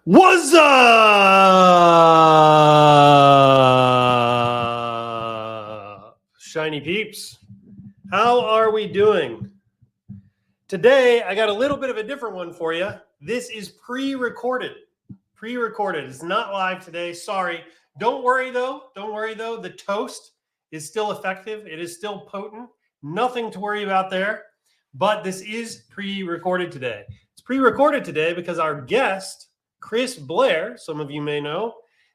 What's up, shiny peeps? How are we doing? Today, I got a little bit of a different one for you. This is pre-recorded. Pre-recorded. It's not live today. Sorry. Don't worry, though. The toast is still effective. It is still potent. Nothing to worry about there. But this is pre-recorded today. It's pre-recorded today because our guest, Chris Blair, some of you may know,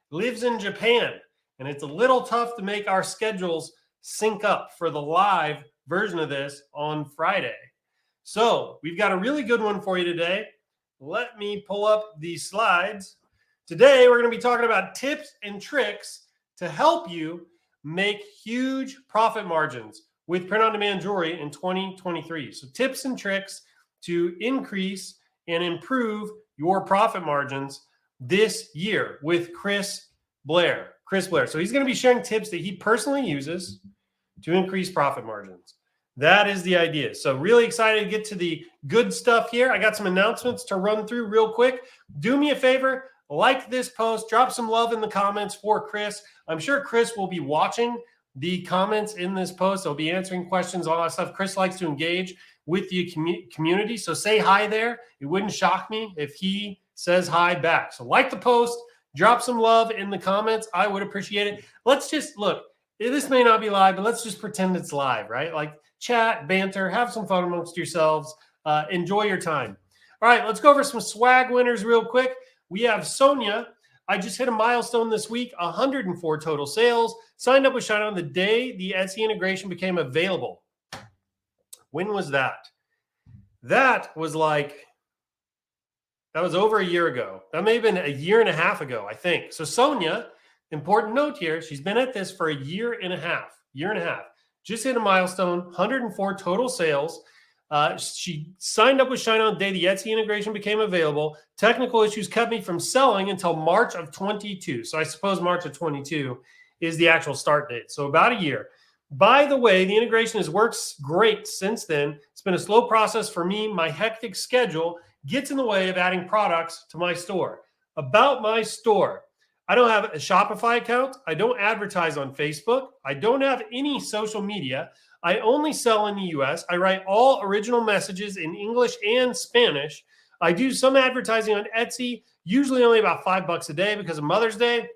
lives in Japan, and it's a little tough to make our schedules sync up for the live version of this on Friday. So we've got a really good one for you today. Let me pull up these slides. Today, we're going to be talking about tips and tricks to help you make huge profit margins with print-on-demand jewelry in 2023. So tips and tricks to increase and improve your profit margins this year with Chris Blair. So he's going to be sharing tips that he personally uses to increase profit margins. That is the idea. So really excited to get to the good stuff here. I got some announcements to run through real quick. Do me a favor, like this post, drop some love in the comments for Chris. I'm sure Chris will be watching the comments in this post. He'll be answering questions, all that stuff. Chris likes to engage with the community. So say hi there. It wouldn't shock me if he says hi back. So like the post, drop some love in the comments. I would appreciate it. Let's just look, this may not be live, but let's just pretend it's live, right? Like chat, banter, have some fun amongst yourselves. Enjoy your time. All right, let's go over some swag winners real quick. We have Sonia. I just hit a milestone this week, 104 total sales. Signed up with Shine on the day the Etsy integration became available. When was that? That was over a year ago. That may have been a year and a half ago, I think. So Sonia, important note here, she's been at this for a year and a half. Just hit a milestone, 104 total sales. She signed up with Shine on the day the Etsy integration became available. Technical issues kept me from selling until March of 22. So I suppose March of 22 is the actual start date. So about a year. By the way, the integration has worked great since then. It's been a slow process for me. My hectic schedule gets in the way of adding products to my store. About my store, I don't have a Shopify account. I don't advertise on Facebook. I don't have any social media. I only sell in the US. I write all original messages in English and Spanish. I do some advertising on Etsy, usually only about $5 a day because of Mother's Day.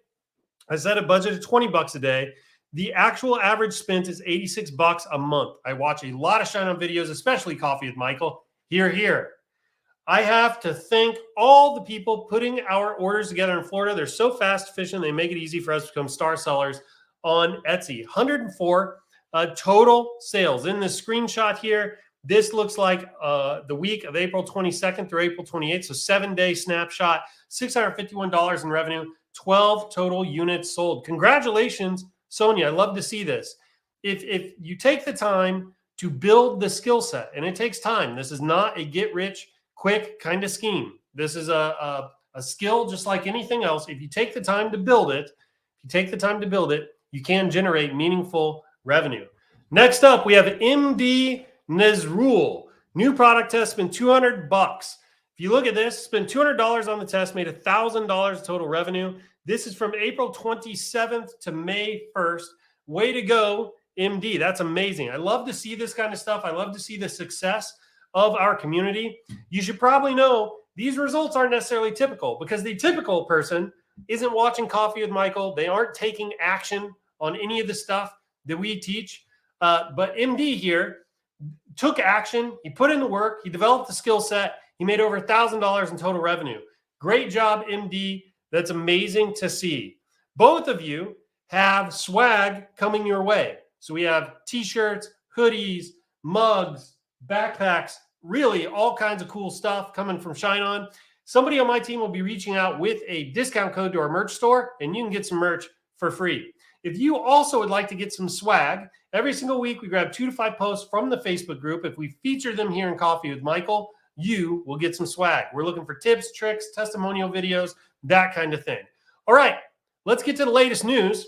I set a budget of $20 a day. The actual average spend is $86 a month. I watch a lot of Shine On videos, especially Coffee with Michael. Here. I have to thank all the people putting our orders together in Florida. They're so fast, efficient. They make it easy for us to become star sellers on Etsy. 104 total sales. In this screenshot here, this looks like the week of April 22nd through April 28th. So 7-day snapshot, $651 in revenue, 12 total units sold. Congratulations, Sonia. I love to see this. If you take the time to build the skill set, and it takes time, this is not a get rich quick kind of scheme. This is a skill just like anything else. If you take the time to build it, you can generate meaningful revenue. Next up, we have MD Nezrul. New product test, been $200. If you look at this, spent $200 on the test, made $1,000 total revenue. This is from April 27th to May 1st. Way to go, MD. That's amazing. I love to see this kind of stuff. I love to see the success of our community. You should probably know these results aren't necessarily typical because the typical person isn't watching Coffee with Michael. They aren't taking action on any of the stuff that we teach. But MD here took action. He put in the work. He developed the skill set. He made over $1,000 in total revenue. Great job, MD. That's amazing to see. Both of you have swag coming your way. So we have t-shirts, hoodies, mugs, backpacks, really all kinds of cool stuff coming from Shine On. Somebody on my team will be reaching out with a discount code to our merch store, and you can get some merch for free. If you also would like to get some swag, every single week we grab 2 to 5 posts from the Facebook group. If we feature them here in Coffee with Michael, you will get some swag. We're looking for tips, tricks, testimonial videos, that kind of thing. All right, let's get to the latest news.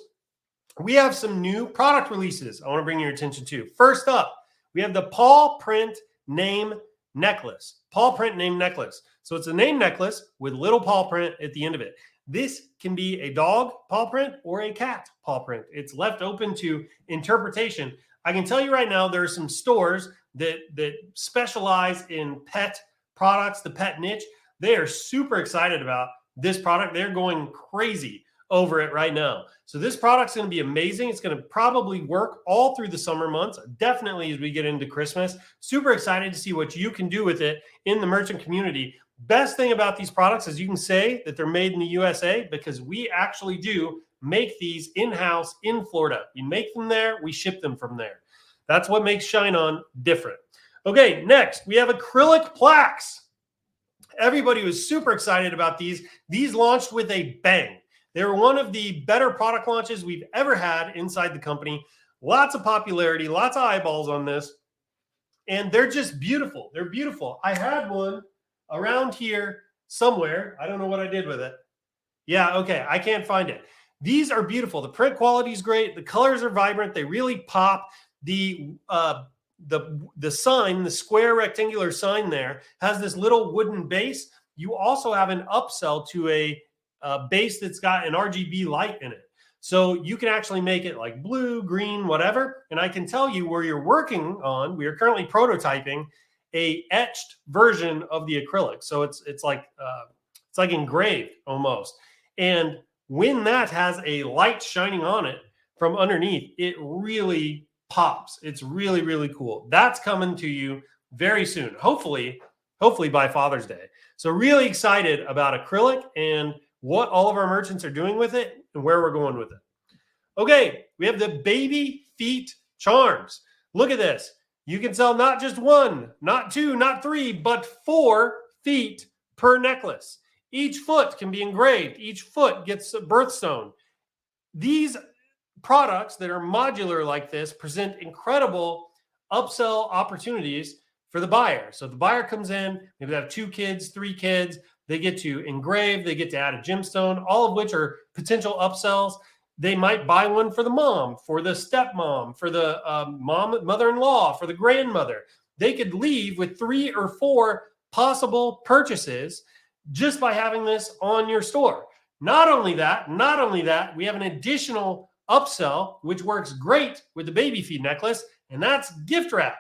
We have some new product releases I want to bring your attention to. First up, we have the Paw Print Name necklace. paw print name necklace. So it's a name necklace with little paw print at the end of it. This can be a dog paw print or a cat paw print. It's left open to interpretation. I can tell you right now, there are some stores that specialize in pet products, the pet niche. They are super excited about this product. They're going crazy over it right now. So this product's going to be amazing. It's going to probably work all through the summer months, definitely as we get into Christmas. Super excited to see what you can do with it in the merchant community. Best thing about these products is you can say that they're made in the USA because we actually do make these in-house in Florida. We make them there, we ship them from there. That's what makes Shine On different. Okay, next we have acrylic plaques. Everybody was super excited about these. These launched with a bang. They were one of the better product launches we've ever had inside the company. Lots of popularity, lots of eyeballs on this. And they're just beautiful. They're beautiful. I had one around here somewhere. I don't know what I did with it. Yeah, okay. I can't find it. These are beautiful. The print quality is great. The colors are vibrant. They really pop. The sign, the square rectangular sign there, has this little wooden base. You also have an upsell to a base that's got an RGB light in it. So you can actually make it like blue, green, whatever. And I can tell you where you're working on, we are currently prototyping a etched version of the acrylic. So it's like engraved almost. And when that has a light shining on it from underneath, it really pops. It's really, really cool. That's coming to you very soon. Hopefully by Father's Day. So really excited about acrylic and what all of our merchants are doing with it and where we're going with it. Okay, we have the baby feet charms. Look at this. You can sell not just one, not two, not three, but 4 feet per necklace. Each foot can be engraved. Each foot gets a birthstone. These products that are modular like this present incredible upsell opportunities for the buyer. So the buyer comes in, maybe they have 2 kids, 3 kids. They get to engrave, they get to add a gemstone, all of which are potential upsells. They might buy one for the mom, for the stepmom, for the mother-in-law, for the grandmother. They could leave with 3 or 4 possible purchases just by having this on your store. Not only that, we have an additional upsell, which works great with the baby feed necklace, and that's gift wrap.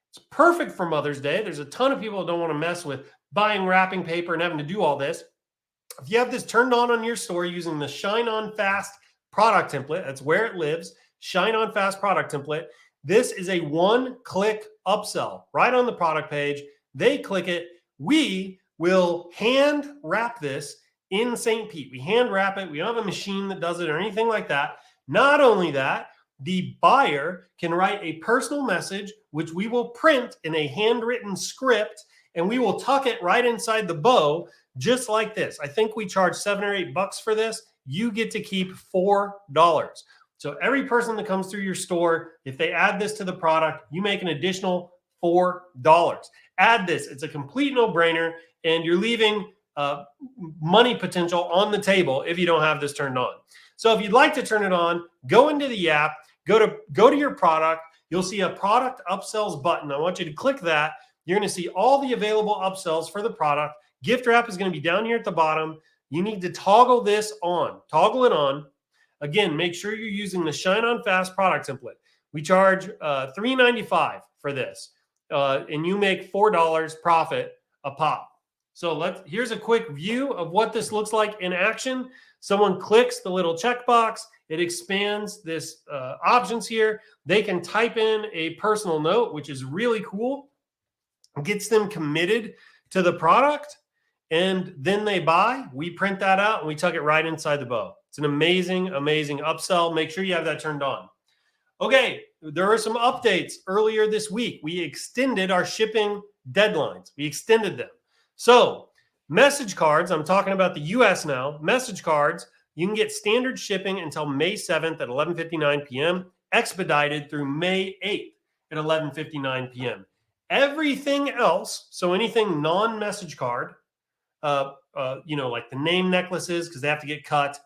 It's perfect for Mother's Day. There's a ton of people who don't want to mess with buying wrapping paper and having to do all this. If you have this turned on your store using the Shine On Fast product template, that's where it lives, Shine On Fast product template, this is a one-click upsell right on the product page. They click it. We will hand wrap this in St. Pete. We hand wrap it. We don't have a machine that does it or anything like that. Not only that, the buyer can write a personal message, which we will print in a handwritten script, and we will tuck it right inside the bow, just like this. I think we charge $7 or $8 for this. You get to keep $4. So every person that comes through your store, if they add this to the product, you make an additional $4. Add this. It's a complete no-brainer, and you're leaving money potential on the table if you don't have this turned on. So if you'd like to turn it on, go into the app, go to your product. You'll see a product upsells button. I want you to click that. You're going to see all the available upsells for the product. Gift wrap is going to be down here at the bottom. You need to toggle this on. Toggle it on. Again, make sure you're using the Shine On Fast product template. We charge $3.95 for this, and you make $4 profit a pop. So here's a quick view of what this looks like in action. Someone clicks the little checkbox. It expands this options here. They can type in a personal note, which is really cool. Gets them committed to the product, and then they buy. We print that out and we tuck it right inside the bow. It's an amazing, amazing upsell. Make sure you have that turned on. Okay, there are some updates earlier this week. We extended our shipping deadlines. We extended them. So message cards, I'm talking about the US now. Message cards, you can get standard shipping until May 7th at 11:59 p.m., expedited through May 8th at 11:59 p.m. Everything else, so anything non-message card, like the name necklaces, because they have to get cut,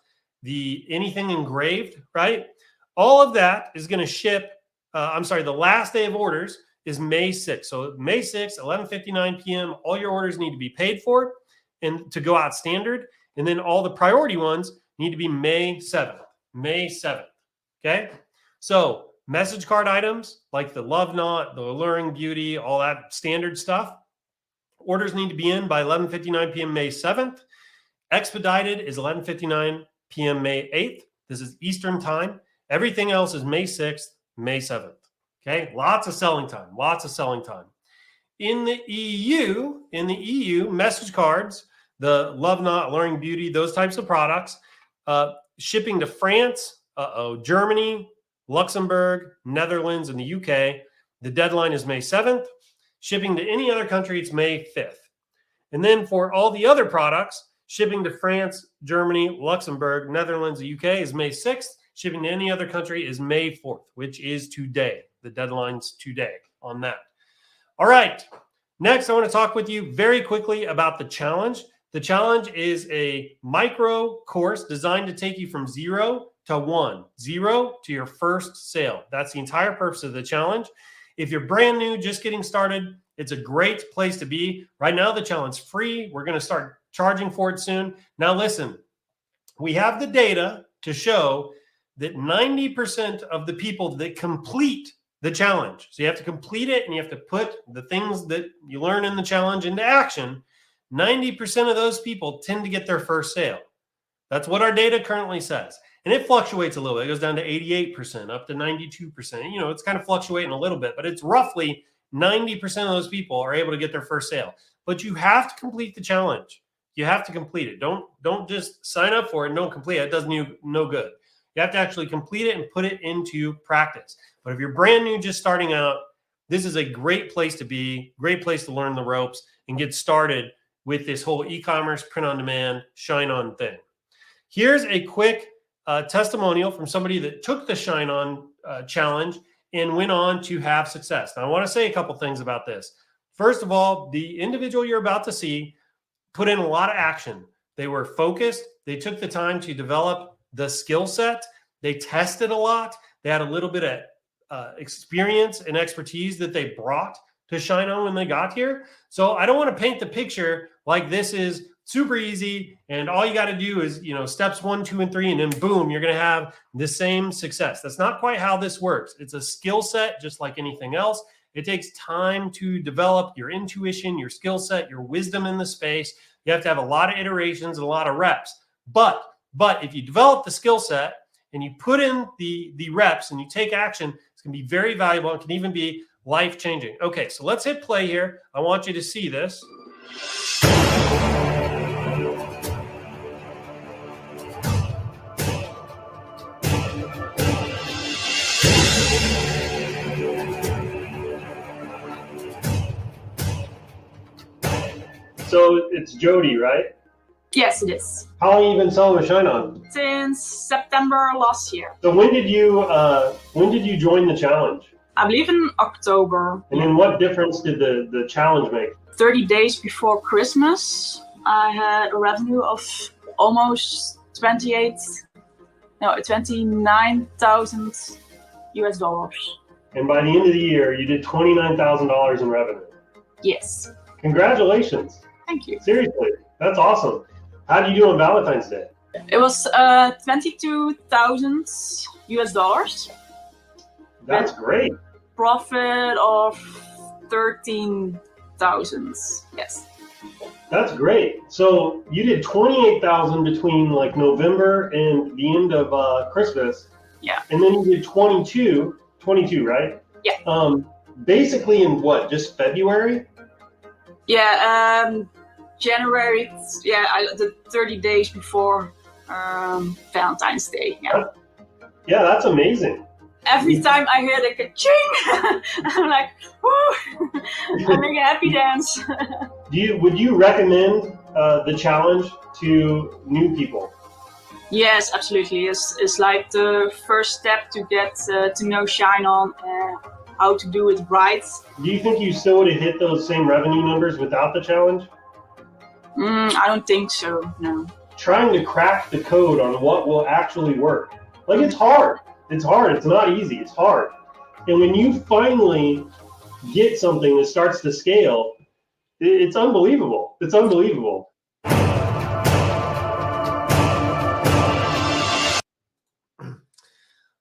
anything engraved, right? All of that is going to ship, the last day of orders is May 6th. So May 6th, 11:59 p.m., all your orders need to be paid for and to go out standard. And then all the priority ones need to be May 7th. May 7th. Okay? So message card items like the Love Knot, the Alluring Beauty, all that standard stuff, orders need to be in by 11:59 p.m. May 7th. Expedited is 11:59 p.m. May 8th. This is Eastern time. Everything else is May 6th, May 7th. Okay, lots of selling time, lots of selling time. In the EU, message cards, the Love Knot, Alluring Beauty, those types of products, shipping to France, Germany, Luxembourg, Netherlands, and the UK, the deadline is May 7th. Shipping to any other country, it's May 5th. And then for all the other products, shipping to France, Germany, Luxembourg, Netherlands, the UK is May 6th. Shipping to any other country is May 4th, which is today. The deadline's today on that. All right. Next, I want to talk with you very quickly about the challenge. The challenge is a micro course designed to take you from 0 to 1, 0 to your first sale. That's the entire purpose of the challenge. If you're brand new, just getting started, it's a great place to be. Right now, the challenge is free. We're going to start charging for it soon. Now, listen, we have the data to show that 90% of the people that complete the challenge, so you have to complete it and you have to put the things that you learn in the challenge into action, 90% of those people tend to get their first sale. That's what our data currently says. And it fluctuates a little bit. It goes down to 88%, up to 92%. You know, it's kind of fluctuating a little bit, but it's roughly 90% of those people are able to get their first sale. But you have to complete the challenge. You have to complete it. Don't just sign up for it and don't complete it. It does you no good. You have to actually complete it and put it into practice. But if you're brand new, just starting out, this is a great place to be, great place to learn the ropes and get started with this whole e-commerce, print-on-demand, shine-on thing. Here's a quick testimonial from somebody that took the shine-on challenge and went on to have success. Now, I want to say a couple things about this. First of all, the individual you're about to see put in a lot of action. They were focused. They took the time to develop the skill set. They tested a lot. They had a little bit of experience and expertise that they brought to shine on when they got here. So I don't want to paint the picture like this is super easy and all you got to do is, steps 1, 2, and 3, and then boom, you're going to have the same success. That's not quite how this works. It's a skill set, just like anything else. It takes time to develop your intuition, your skill set, your wisdom in the space. You have to have a lot of iterations and a lot of reps. But if you develop the skill set and you put in the reps and you take action, it's going to be very valuable. It can even be life-changing. Okay, so let's hit play here. I want you to see this. So it's Jody, right? Yes, it is. How long have you been selling the Shine On? Since September last year. So when did you join the challenge? I believe in October. And then what difference did the challenge make? 30 days before Christmas, I had a revenue of almost 29,000 US dollars. And by the end of the year, you did $29,000 in revenue. Yes. Congratulations. Thank you. Seriously, that's awesome. How did you do on Valentine's Day? It was 22,000 US dollars. That's great. Profit of 13,000. Yes. That's great. So you did 28,000 between like November and the end of Christmas. Yeah. And then you did 22, right? Yeah. Basically in what? Just February? Yeah. January. Yeah. The 30 days before Valentine's Day. Yeah. Yeah, that's amazing. Every time I hear the ka-ching, I'm like, woo! I make a happy dance. Would you recommend the challenge to new people? Yes, absolutely. It's like the first step to get to know Shine On and how to do it right. Do you think you still would have hit those same revenue numbers without the challenge? I don't think so, no. Trying to crack the code on what will actually work. Like, it's hard. It's hard. It's not easy. It's hard. And when you finally get something that starts to scale, it's unbelievable. It's unbelievable.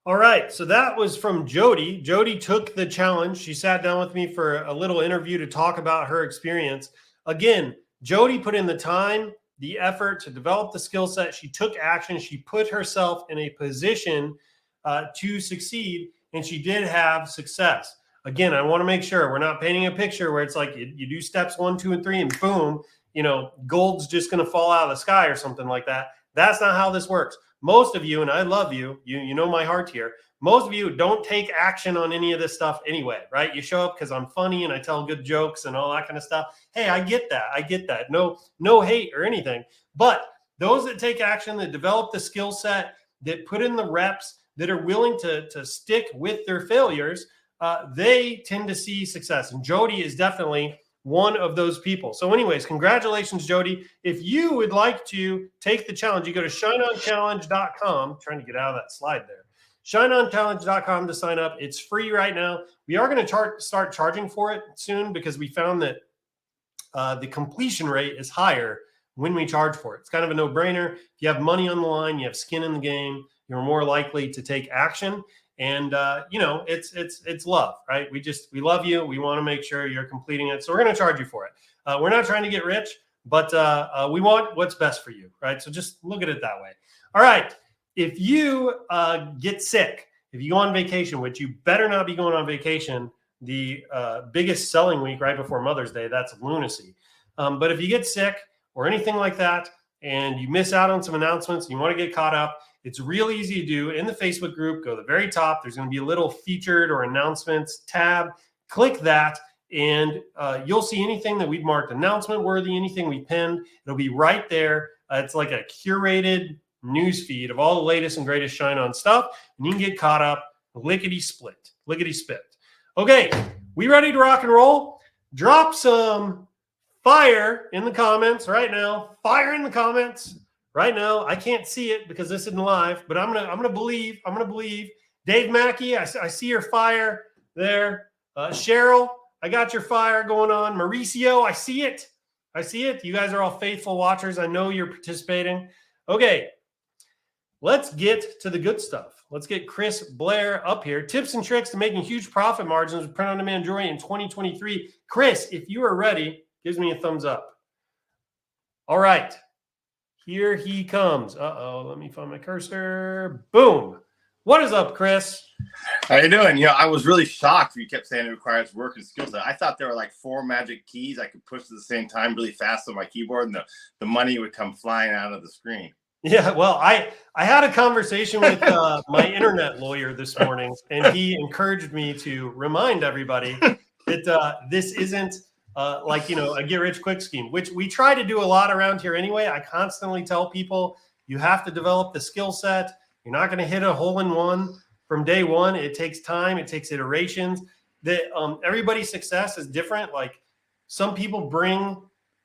All right, so that was from Jody. Jody took the challenge. She sat down with me for a little interview to talk about her experience. Again, Jody put in the time, the effort to develop the skill set. She took action. She put herself in a position to succeed, and she did have success. Again, I want to make sure we're not painting a picture where it's like you do steps 1, 2, and 3, and boom, gold's just going to fall out of the sky or something like that. That's not how this works. Most of you, and I love you, you know my heart here. Most of you don't take action on any of this stuff anyway, right? You show up because I'm funny and I tell good jokes and all that kind of stuff. Hey, I get that. I get that. No hate or anything. But those that take action, that develop the skill set, that put in the reps, that are willing to stick with their failures, they tend to see success. And Jody is definitely one of those people. So anyways, congratulations, Jody. If you would like to take the challenge, you go to shineonchallenge.com. Trying to get out of that slide there. Shineonchallenge.com to sign up. It's free right now. We are going to start charging for it soon because we found that the completion rate is higher when we charge for it. It's kind of a no-brainer. If you have money on the line, you have skin in the game, you're more likely to take action. And, it's love, right? We love you. We want to make sure you're completing it. So we're going to charge you for it. We're not trying to get rich, but we want what's best for you, right? So just look at it that way. All right. If you get sick, if you go on vacation, which you better not be going on vacation, the biggest selling week right before Mother's Day, that's lunacy. But if you get sick or anything like that, and you miss out on some announcements, you want to get caught up, it's real easy to do in the Facebook group. Go to the very top. There's going to be a little featured or announcements tab. Click that, and you'll see anything that we've marked announcement worthy, anything we pinned. It'll be right there. It's like a curated news feed of all the latest and greatest Shine On stuff, and you can get caught up lickety split, lickety spit. Okay, we ready to rock and roll? Drop some fire in the comments right now. Fire in the comments. Right now, I can't see it because this isn't live, but I'm gonna believe. I'm gonna believe. Dave Mackey, I see your fire there. Cheryl, I got your fire going on. Mauricio, I see it. I see it. You guys are all faithful watchers. I know you're participating. Okay, let's get to the good stuff. Let's get Chris Blair up here. Tips and tricks to making huge profit margins with print-on-demand jewelry in 2023. Chris, if you are ready, gives me a thumbs up. All right. Here he comes. Uh-oh, let me find my cursor. Boom. What is up, Chris? How you doing? I was really shocked you kept saying it requires work and skill set. I thought there were like 4 magic keys I could push at the same time really fast on my keyboard, and the money would come flying out of the screen. Yeah, well, I had a conversation with my internet lawyer this morning, and he encouraged me to remind everybody that this isn't a get-rich-quick scheme, which we try to do a lot around here anyway. I constantly tell people you have to develop the skill set. You're not going to hit a hole-in-one from day one. It takes time. It takes iterations. Everybody's success is different. Like some people bring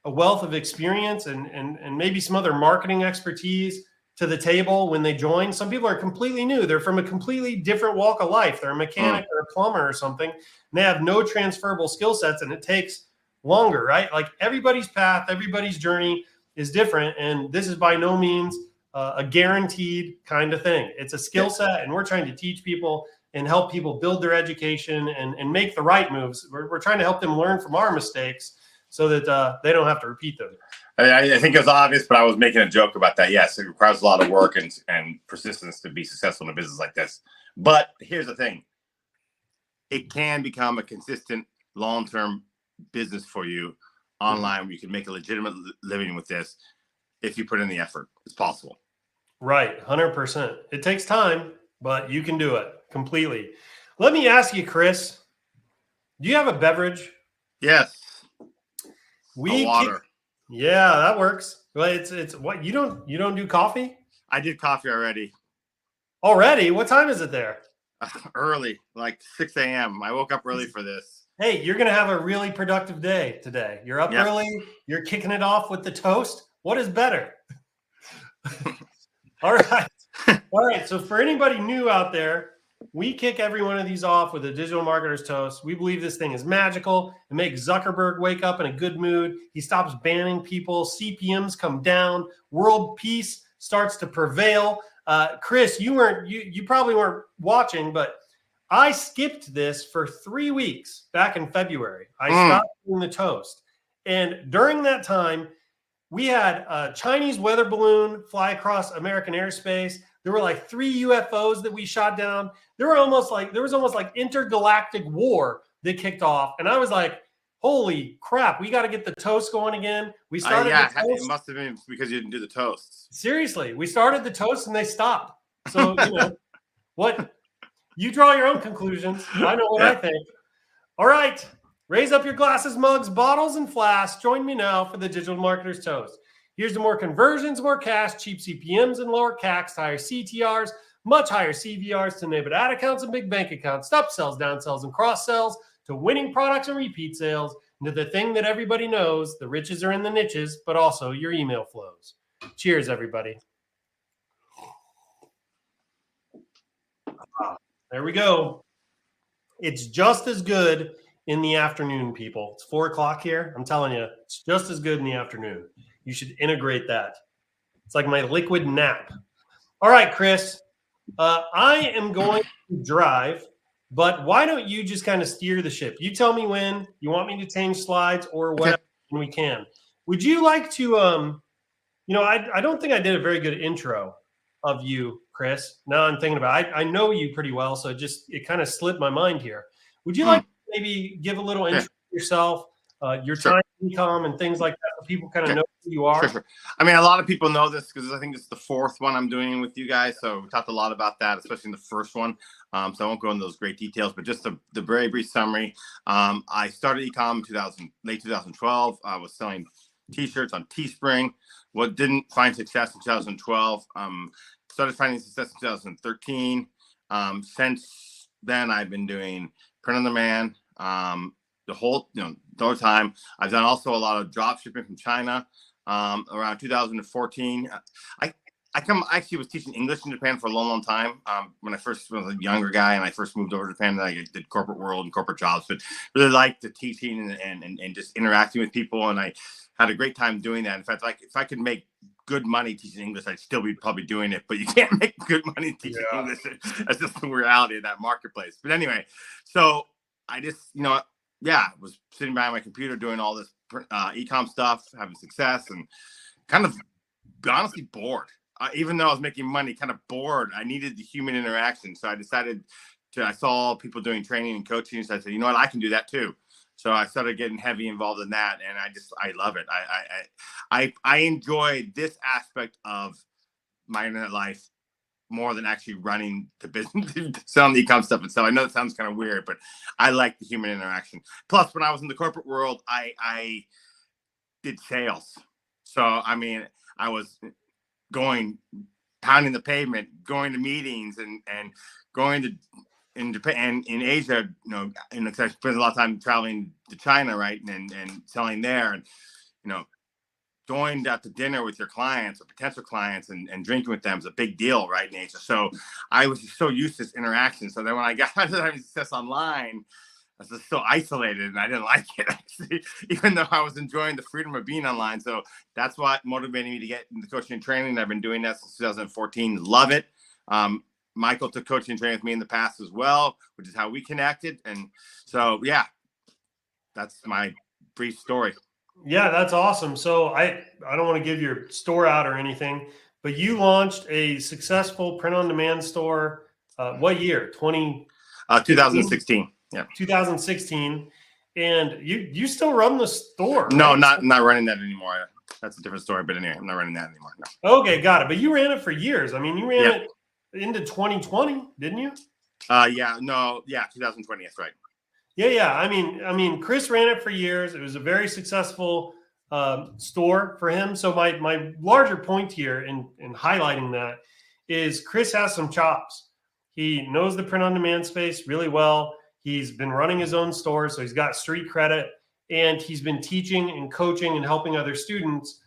a wealth of experience and maybe some other marketing expertise to the table when they join. Some people are completely new. They're from a completely different walk of life. They're a mechanic or a plumber or something, and they have no transferable skill sets, and it takes longer, right? Like everybody's path, everybody's journey is different. And this is by no means a guaranteed kind of thing. It's a skill set, and we're trying to teach people and help people build their education and make the right moves. We're trying to help them learn from our mistakes so that they don't have to repeat them. I think it was obvious, but I was making a joke about that. Yes, it requires a lot of work and persistence to be successful in a business like this. But here's the thing. It can become a consistent long-term business for you online where you can make a legitimate living with this if you put in the effort. It's possible. Right, 100%. It takes time, but you can do it completely. Let me ask you, Chris, do you have a beverage? Yes. Water. Yeah, that works. Well, it's what you don't do coffee? I did coffee already. Already? What time is it there? Early, like 6 a.m. I woke up early for this. Hey, you're going to have a really productive day today. You're up early. You're kicking it off with the toast. What is better? All right. All right. So for anybody new out there, We kick every one of these off with a digital marketer's toast. We believe this thing is magical. It makes Zuckerberg wake up in a good mood. He stops banning people. CPMs come down. World peace starts to prevail. Chris, you probably weren't watching, but I skipped this for 3 weeks back in February. I stopped doing the toast. And during that time, we had a Chinese weather balloon fly across American airspace. There were like 3 UFOs that we shot down. There was almost like intergalactic war that kicked off. And I was like, holy crap, we got to get the toast going again. We started the toast. It must have been because you didn't do the toasts. Seriously, we started the toast and they stopped. So, what? You draw your own conclusions. I know what I think. All right. Raise up your glasses, mugs, bottles, and flasks. Join me now for the Digital Marketer's Toast. Here's to more conversions, more cash, cheap CPMs, and lower CACs, higher CTRs, much higher CVRs to enable ad accounts and big bank accounts, upsells, downsells, and cross-sells, to winning products and repeat sales, and to the thing that everybody knows, the riches are in the niches, but also your email flows. Cheers, everybody. There we go. It's just as good in the afternoon, people. It's 4 o'clock here. I'm telling you, it's just as good in the afternoon. You should integrate that. It's like my liquid nap. All right, Chris, I am going to drive, but why don't you just kind of steer the ship? You tell me when you want me to change slides or whatever, and we can. Would you like to, I don't think I did a very good intro of you, Chris. Now I'm thinking about it. I know you pretty well, so it kind of slipped my mind here. Would you like to maybe give a little intro to yourself, your time in e-com and things like that, so people kind of know who you are? Sure. I mean, a lot of people know this because I think it's the 4th one I'm doing with you guys. So we talked a lot about that, especially in the first one. So I won't go into those great details, but just the very brief summary. I started e-com in late 2012. I was selling T-shirts on Teespring. What didn't find success in 2012. Started finding success in 2013. Since then, I've been doing print on demand the whole time. I've done also a lot of drop shipping from China. Around 2014, I actually was teaching English in Japan for a long time. When I first was a younger guy and I first moved over to Japan, and I did corporate world and corporate jobs, but really liked the teaching and just interacting with people. And I had a great time doing that. In fact, if I could make good money teaching English, I'd still be probably doing it, but you can't make good money teaching English. That's just the reality of that marketplace. But anyway, so I just, was sitting behind my computer doing all this e-com stuff, having success, and kind of honestly bored. Even though I was making money, kind of bored. I needed the human interaction. So I decided I saw people doing training and coaching. So I said, you know what, I can do that too. So I started getting heavy involved in that, and I love it. I enjoy this aspect of my internet life more than actually running the business, selling the e-com stuff. And so I know it sounds kind of weird, but I like the human interaction. Plus, when I was in the corporate world, I did sales. So, I mean, I was pounding the pavement, going to meetings and going to, in Japan, in Asia, and I spent a lot of time traveling to China, right, and selling there, and going out to dinner with your clients or potential clients and drinking with them is a big deal, right, in Asia. So I was just so used to this interaction. So then when I got into having success online, I was just so isolated, and I didn't like it, actually, even though I was enjoying the freedom of being online. So that's what motivated me to get into coaching and training. I've been doing that since 2014. Love it. Michael took coaching and training with me in the past as well, which is how we connected. And so, yeah, that's my brief story. Yeah, that's awesome. So I don't want to give your store out or anything, but you launched a successful print-on-demand store. What year? 2016. Yeah, 2016. And you still run the store? No, right? not running that anymore. That's a different story. But anyway, I'm not running that anymore. No. Okay, got it. But you ran it for years. I mean, you ran it into 2020, didn't you? 2020. That's right. Yeah. I mean, Chris ran it for years. It was a very successful store for him. So my larger point here in highlighting that is Chris has some chops. He knows the print-on-demand space really well. He's been running his own store, so he's got street credit, and he's been teaching and coaching and helping other students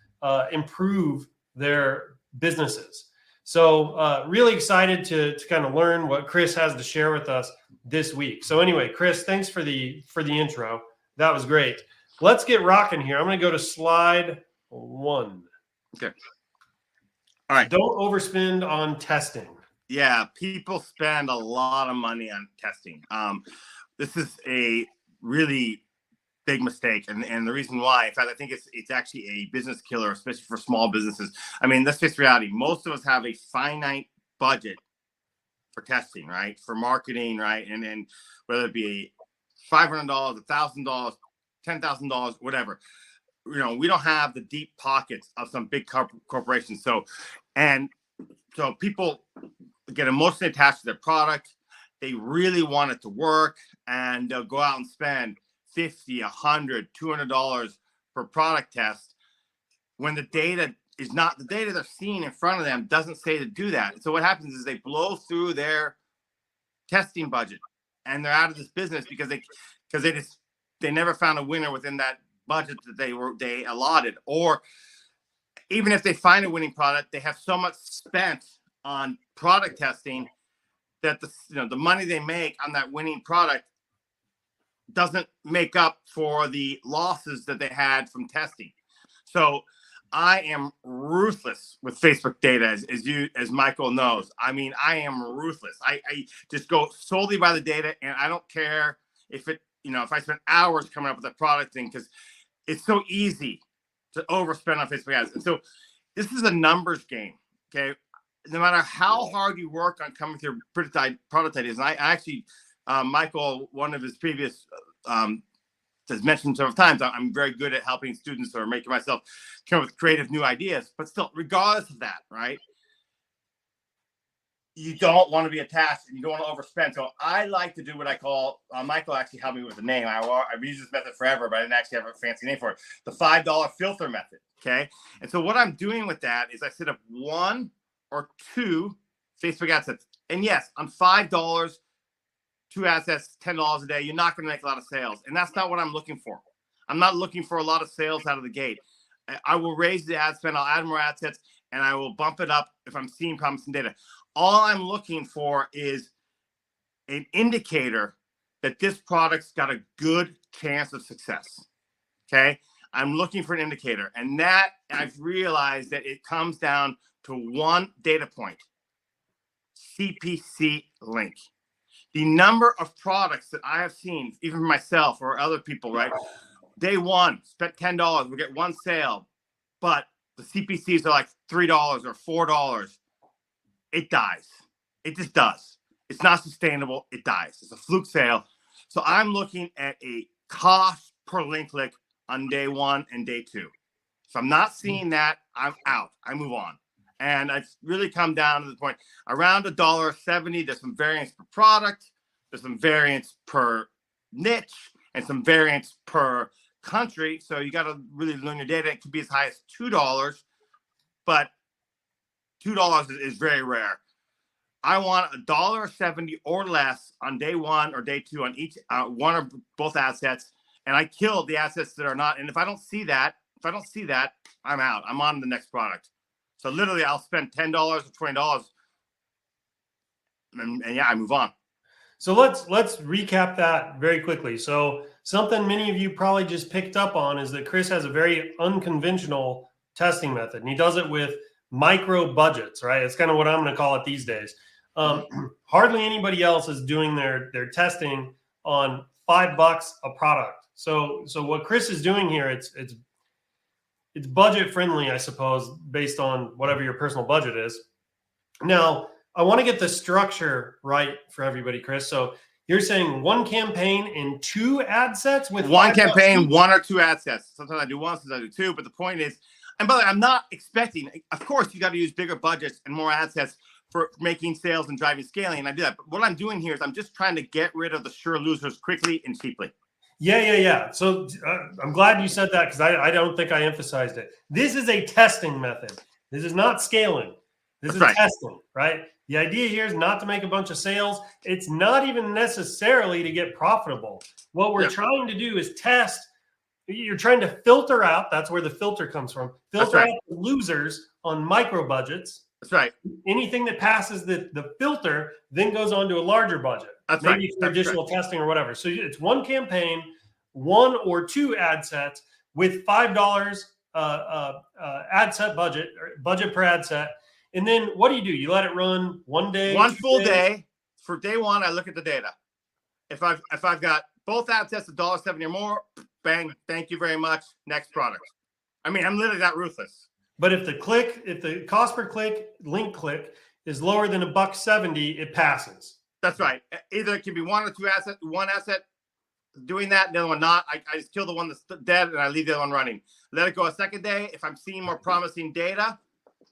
improve their businesses. So really excited to kind of learn what Chris has to share with us this week. So anyway, Chris, thanks for the intro. That was great. Let's get rocking here. I'm going to go to slide 1. Okay. All right. Don't overspend on testing. Yeah, people spend a lot of money on testing. This is a really big mistake, and the reason why, in fact, I think it's actually a business killer, especially for small businesses. I mean, let's face reality. Most of us have a finite budget for testing, right? For marketing, right? And then whether it be $500, $1,000, $10,000, whatever. We don't have the deep pockets of some big corporations. So people get emotionally attached to their product. They really want it to work, and they'll go out and spend $50, $100, $200 per product test when the data is not the data they're seeing in front of them doesn't say to do that. So what happens is they blow through their testing budget, and they're out of this business because they never found a winner within that budget that they allotted. Or even if they find a winning product, they have so much spent on product testing that the money they make on that winning product doesn't make up for the losses that they had from testing. So I am ruthless with Facebook data, as Michael knows. I mean, I am ruthless. I just go solely by the data, and I don't care if I spend hours coming up with a product thing, because it's so easy to overspend on Facebook ads. And so this is a numbers game, okay? No matter how hard you work on coming with your product ideas, and I actually, Michael, one of his previous has mentioned several times, I'm very good at helping students or making myself come up with creative new ideas. But still, regardless of that, right? You don't want to be attached, and you don't want to overspend. So I like to do what I call, Michael actually helped me with the name. I've used this method forever, but I didn't actually have a fancy name for it. The $5 filter method, okay? And so what I'm doing with that is I set up 1 or 2 Facebook ad sets. And yes, on $5, 2 ad sets, $10 a day, you're not going to make a lot of sales. And that's not what I'm looking for. I'm not looking for a lot of sales out of the gate. I will raise the ad spend, I'll add more ad sets, and I will bump it up if I'm seeing promising data. All I'm looking for is an indicator that this product's got a good chance of success, okay? I'm looking for an indicator. And that, I've realized that it comes down to one data point, CPC link. The number of products that I have seen, even for myself or other people, right? Day one, spent $10, we get 1 sale, but the CPCs are like $3 or $4. It dies. It just does. It's not sustainable. It dies. It's a fluke sale. So I'm looking at a cost per link click on day 1 and day 2. If I'm not seeing that, I'm out. I move on. And it's really come down to the point around $1.70. There's some variance per product. There's some variance per niche and some variance per country. So you got to really learn your data. It could be as high as $2, but $2 is very rare. I want $1.70 or less on day 1 or day 2 on each one or both assets, and I kill the assets that are not. And if I don't see that, I'm out. I'm on the next product. So literally, I'll spend $10 or $20, and yeah, I move on. So let's recap that very quickly. So something many of you probably just picked up on is that Chris has a very unconventional testing method, and he does it with micro budgets, right? It's kind of what I'm going to call it these days. Hardly anybody else is doing their testing on $5 a product. So what Chris is doing here, it's budget friendly, I suppose, based on whatever your personal budget is. Now, I want to get the structure right for everybody, Chris. So you're saying 1 campaign and 2 ad sets with 1 campaign, 1 or 2 ad sets. Sometimes I do 1, sometimes I do 2. But the point is, and by the way, I'm not expecting, of course, you got to use bigger budgets and more ad sets for making sales and driving scaling. And I do that. But what I'm doing here is I'm just trying to get rid of the sure losers quickly and cheaply. Yeah. So I'm glad you said that, because I don't think I emphasized it. This is a testing method. This is not scaling. This is testing, right? The idea here is not to make a bunch of sales. It's not even necessarily to get profitable. What we're trying to do is test. You're trying to filter out. That's where the filter comes from. Filter out the losers on micro budgets, That's right. Anything that passes the filter then goes on to a larger budget. That's maybe right. for additional testing or whatever. So it's one campaign, 1 or 2 ad sets with $5 ad set budget per ad set. And then what do? You let it run one day, one full day. For day one, I look at the data. If I've got both ad sets $1.70 or more, bang, thank you very much. Next product. I mean, I'm literally that ruthless. But if the cost per click, link click is lower than $1.70, it passes. That's right. Either it can be 1 or 2 assets, one asset doing that, the other one not. I just kill the one that's dead and I leave the other one running. Let it go a second day. If I'm seeing more promising data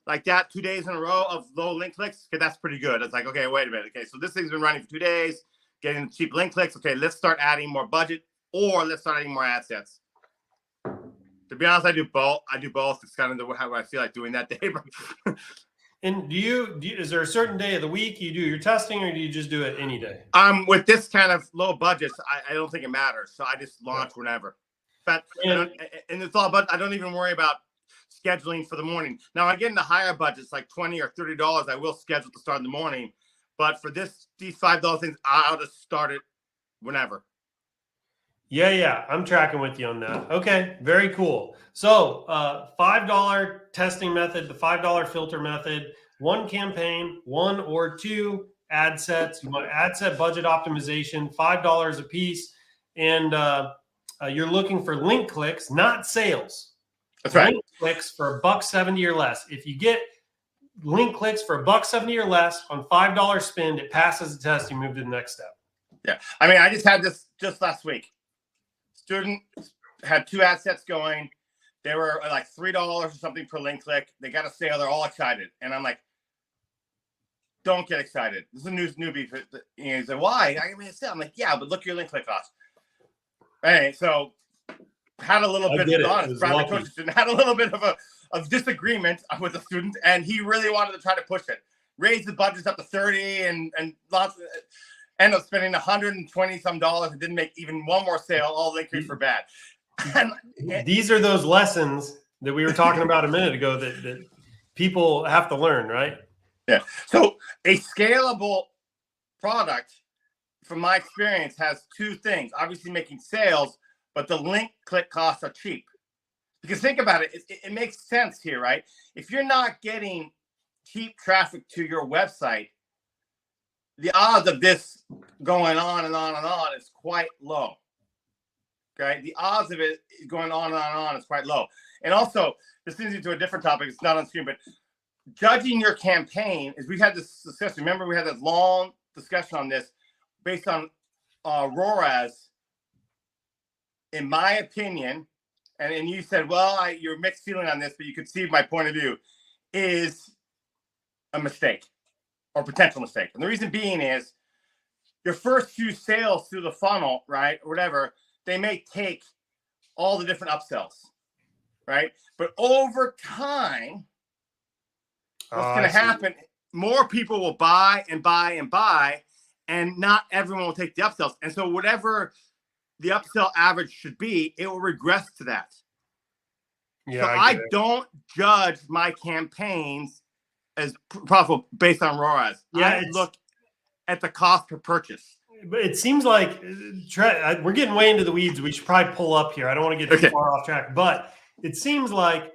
like that, 2 days in a row of low link clicks, okay, that's pretty good. It's like, okay, wait a minute. Okay, so this thing's been running for 2 days, getting cheap link clicks. Okay, let's start adding more budget, or let's start adding more assets. To be honest, I do both. It's kind of how I feel like doing that day. And is there a certain day of the week you do your testing, or do you just do it any day? With this kind of low budgets, I don't think it matters. So I just launch whenever. But and it's all about, I don't even worry about scheduling for the morning. Now I get into higher budgets like $20 or $30. I will schedule to start in the morning. But for these $5 things, I'll just start it whenever. Yeah, I'm tracking with you on that. Okay, very cool. So $5 testing method, the $5 filter method, 1 campaign, 1 or 2 ad sets. You want ad set budget optimization, $5 a piece, and you're looking for link clicks, not sales. That's right. Link clicks for $1.70 or less. If you get link clicks for $1.70 or less on $5 spend, it passes the test. You move to the next step. Yeah, I mean, I just had this just last week. Student had 2 ad sets going. They were like $3 or something per link click. They got a sale. They're all excited. And I'm like, don't get excited. This is a newbie. He said, why? I mean, it's sale. I'm like, yeah, but look at your link click cost. Hey, so had a little bit of disagreement with the student, and he really wanted to try to push it. Raise the budgets up to 30 and lots of end up spending $120 some and didn't make even one more sale. All linkers for bad. These are those lessons that we were talking about a minute ago that people have to learn, right? Yeah. So a scalable product, from my experience, has 2 things. Obviously making sales, but the link click costs are cheap. Because think about it, it makes sense here, right? If you're not getting cheap traffic to your website, the odds of this going on and on and on is quite low. Okay, the odds of it going on and on and on is quite low. And also, this leads into a different topic. It's not on screen, but judging your campaign is. We had this discussion. Remember, we had this long discussion on this based on ROAS. In my opinion, and you said, well, you're mixed feeling on this, but you could see my point of view, is a mistake. Or potential mistake. And the reason being is your first few sales through the funnel, right, or whatever, they may take all the different upsells, right? But over time, what's going to happen, more people will buy and buy and buy, and not everyone will take the upsells. And so whatever the upsell average should be, it will regress to that. Yeah, so I don't judge my campaigns as profitable based on ROAS. Yeah, I look at the cost per purchase. But it seems like we're getting way into the weeds. We should probably pull up here. I don't want to get too far off track, but it seems like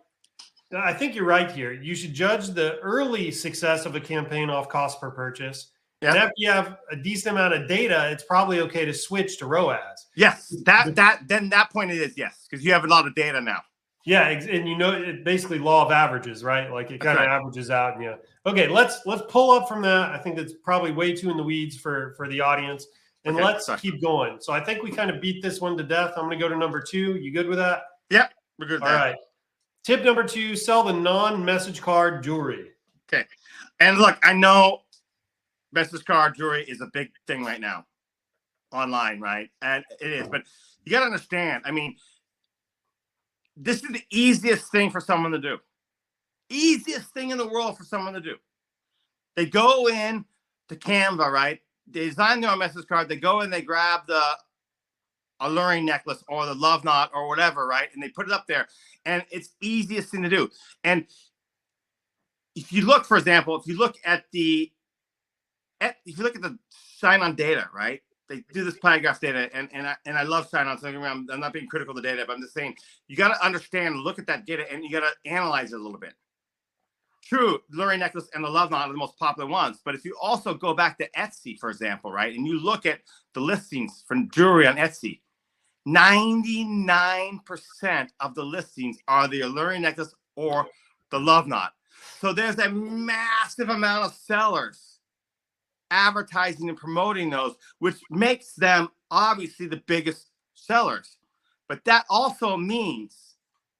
I think you're right here. You should judge the early success of a campaign off cost per purchase. Yeah. And after you have a decent amount of data, it's probably okay to switch to ROAS. Yes, that point it is yes, because you have a lot of data now. Yeah, and it's basically law of averages, right? Like it kind of averages out. And okay, let's pull up from that. I think that's probably way too in the weeds for the audience. And let's keep going. So I think we kind of beat this one to death. I'm going to go to number 2. You good with that? Yep, we're good with that. All right. Tip number 2, sell the non-message card jewelry. Okay. And look, I know message card jewelry is a big thing right now online, right? And it is. But you got to understand, I mean, this is the easiest thing for someone to do. Easiest thing in the world for someone to do. They go in to Canva, right? They design their own message card. They go in, they grab the alluring necklace or the love knot or whatever, right? And they put it up there. And it's easiest thing to do. And if you look, for example, if you look at the sign on data, right? They do this polygraph data, and I love sign on. So I'm not being critical of the data, but I'm just saying you got to understand, look at that data, and you got to analyze it a little bit. True, the Lurie necklace and the love knot are the most popular ones, but if you also go back to Etsy, for example, right, and you look at the listings for jewelry on Etsy, 99% of the listings are the Lurie necklace or the love knot. So there's a massive amount of sellers advertising and promoting those, which makes them obviously the biggest sellers. But that also means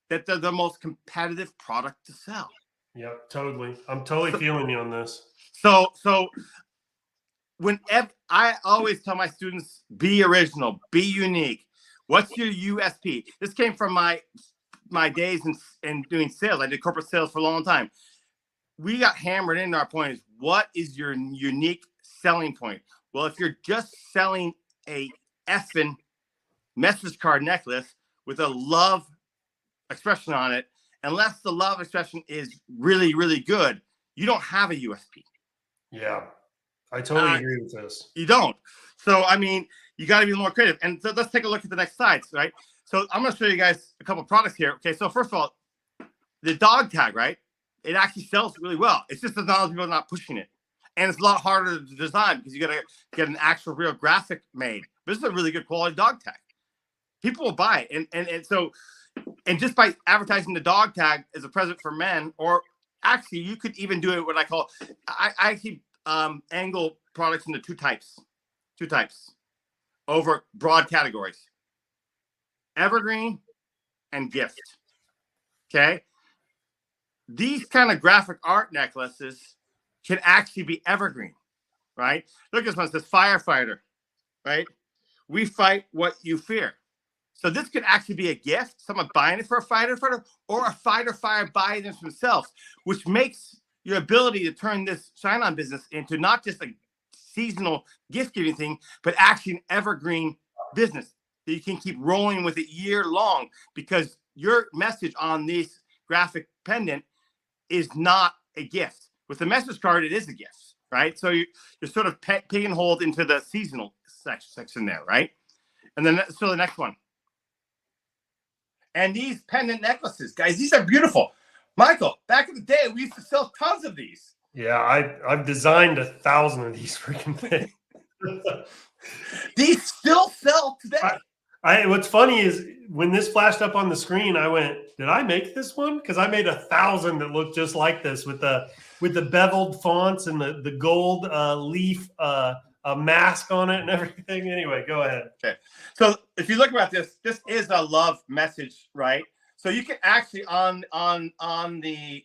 that they're the most competitive product to sell. Yep, totally. I'm totally feeling you on this. So whenever I always tell my students, be original, be unique. What's your USP? This came from my days in doing sales. I did corporate sales for a long time. We got hammered into our point is, what is your unique selling point? Well, if you're just selling a effing message card necklace with a love expression on it, unless the love expression is really, really good, you don't have a USP. Yeah, I totally agree with this. You don't. So, I mean, you got to be more creative. And so let's take a look at the next slides, right? So I'm going to show you guys a couple of products here. Okay, so first of all, the dog tag, right? It actually sells really well. It's just that not a lot of people are not pushing it. And it's a lot harder to design because you got to get an actual real graphic made. But this is a really good quality dog tag. People will buy it. And so, and just by advertising the dog tag as a present for men, or actually you could even do it what I call, I actually angle products into two types over broad categories: evergreen and gift. Okay. These kind of graphic art necklaces can actually be evergreen, right? Look at this one. It says firefighter, right? We fight what you fear. So this could actually be a gift, someone buying it for a fighter, or a fighter buying it themselves, which makes your ability to turn this shine-on business into not just a seasonal gift-giving thing, but actually an evergreen business that you can keep rolling with it year long, because your message on this graphic pendant is not a gift. With the message card, it is a gift, right? So you're sort of picking hold into the seasonal section there, right? And then so the next one. And these pendant necklaces, guys, these are beautiful. Michael, back in the day, we used to sell tons of these. Yeah, I've designed 1,000 of these freaking things. These still sell today. What's funny is when this flashed up on the screen, I went, "Did I make this one?" Because I made 1,000 that looked just like this with the beveled fonts and the gold leaf mask on it and everything. Anyway, go ahead. Okay, so if you look at this is a love message, right? So you can actually on the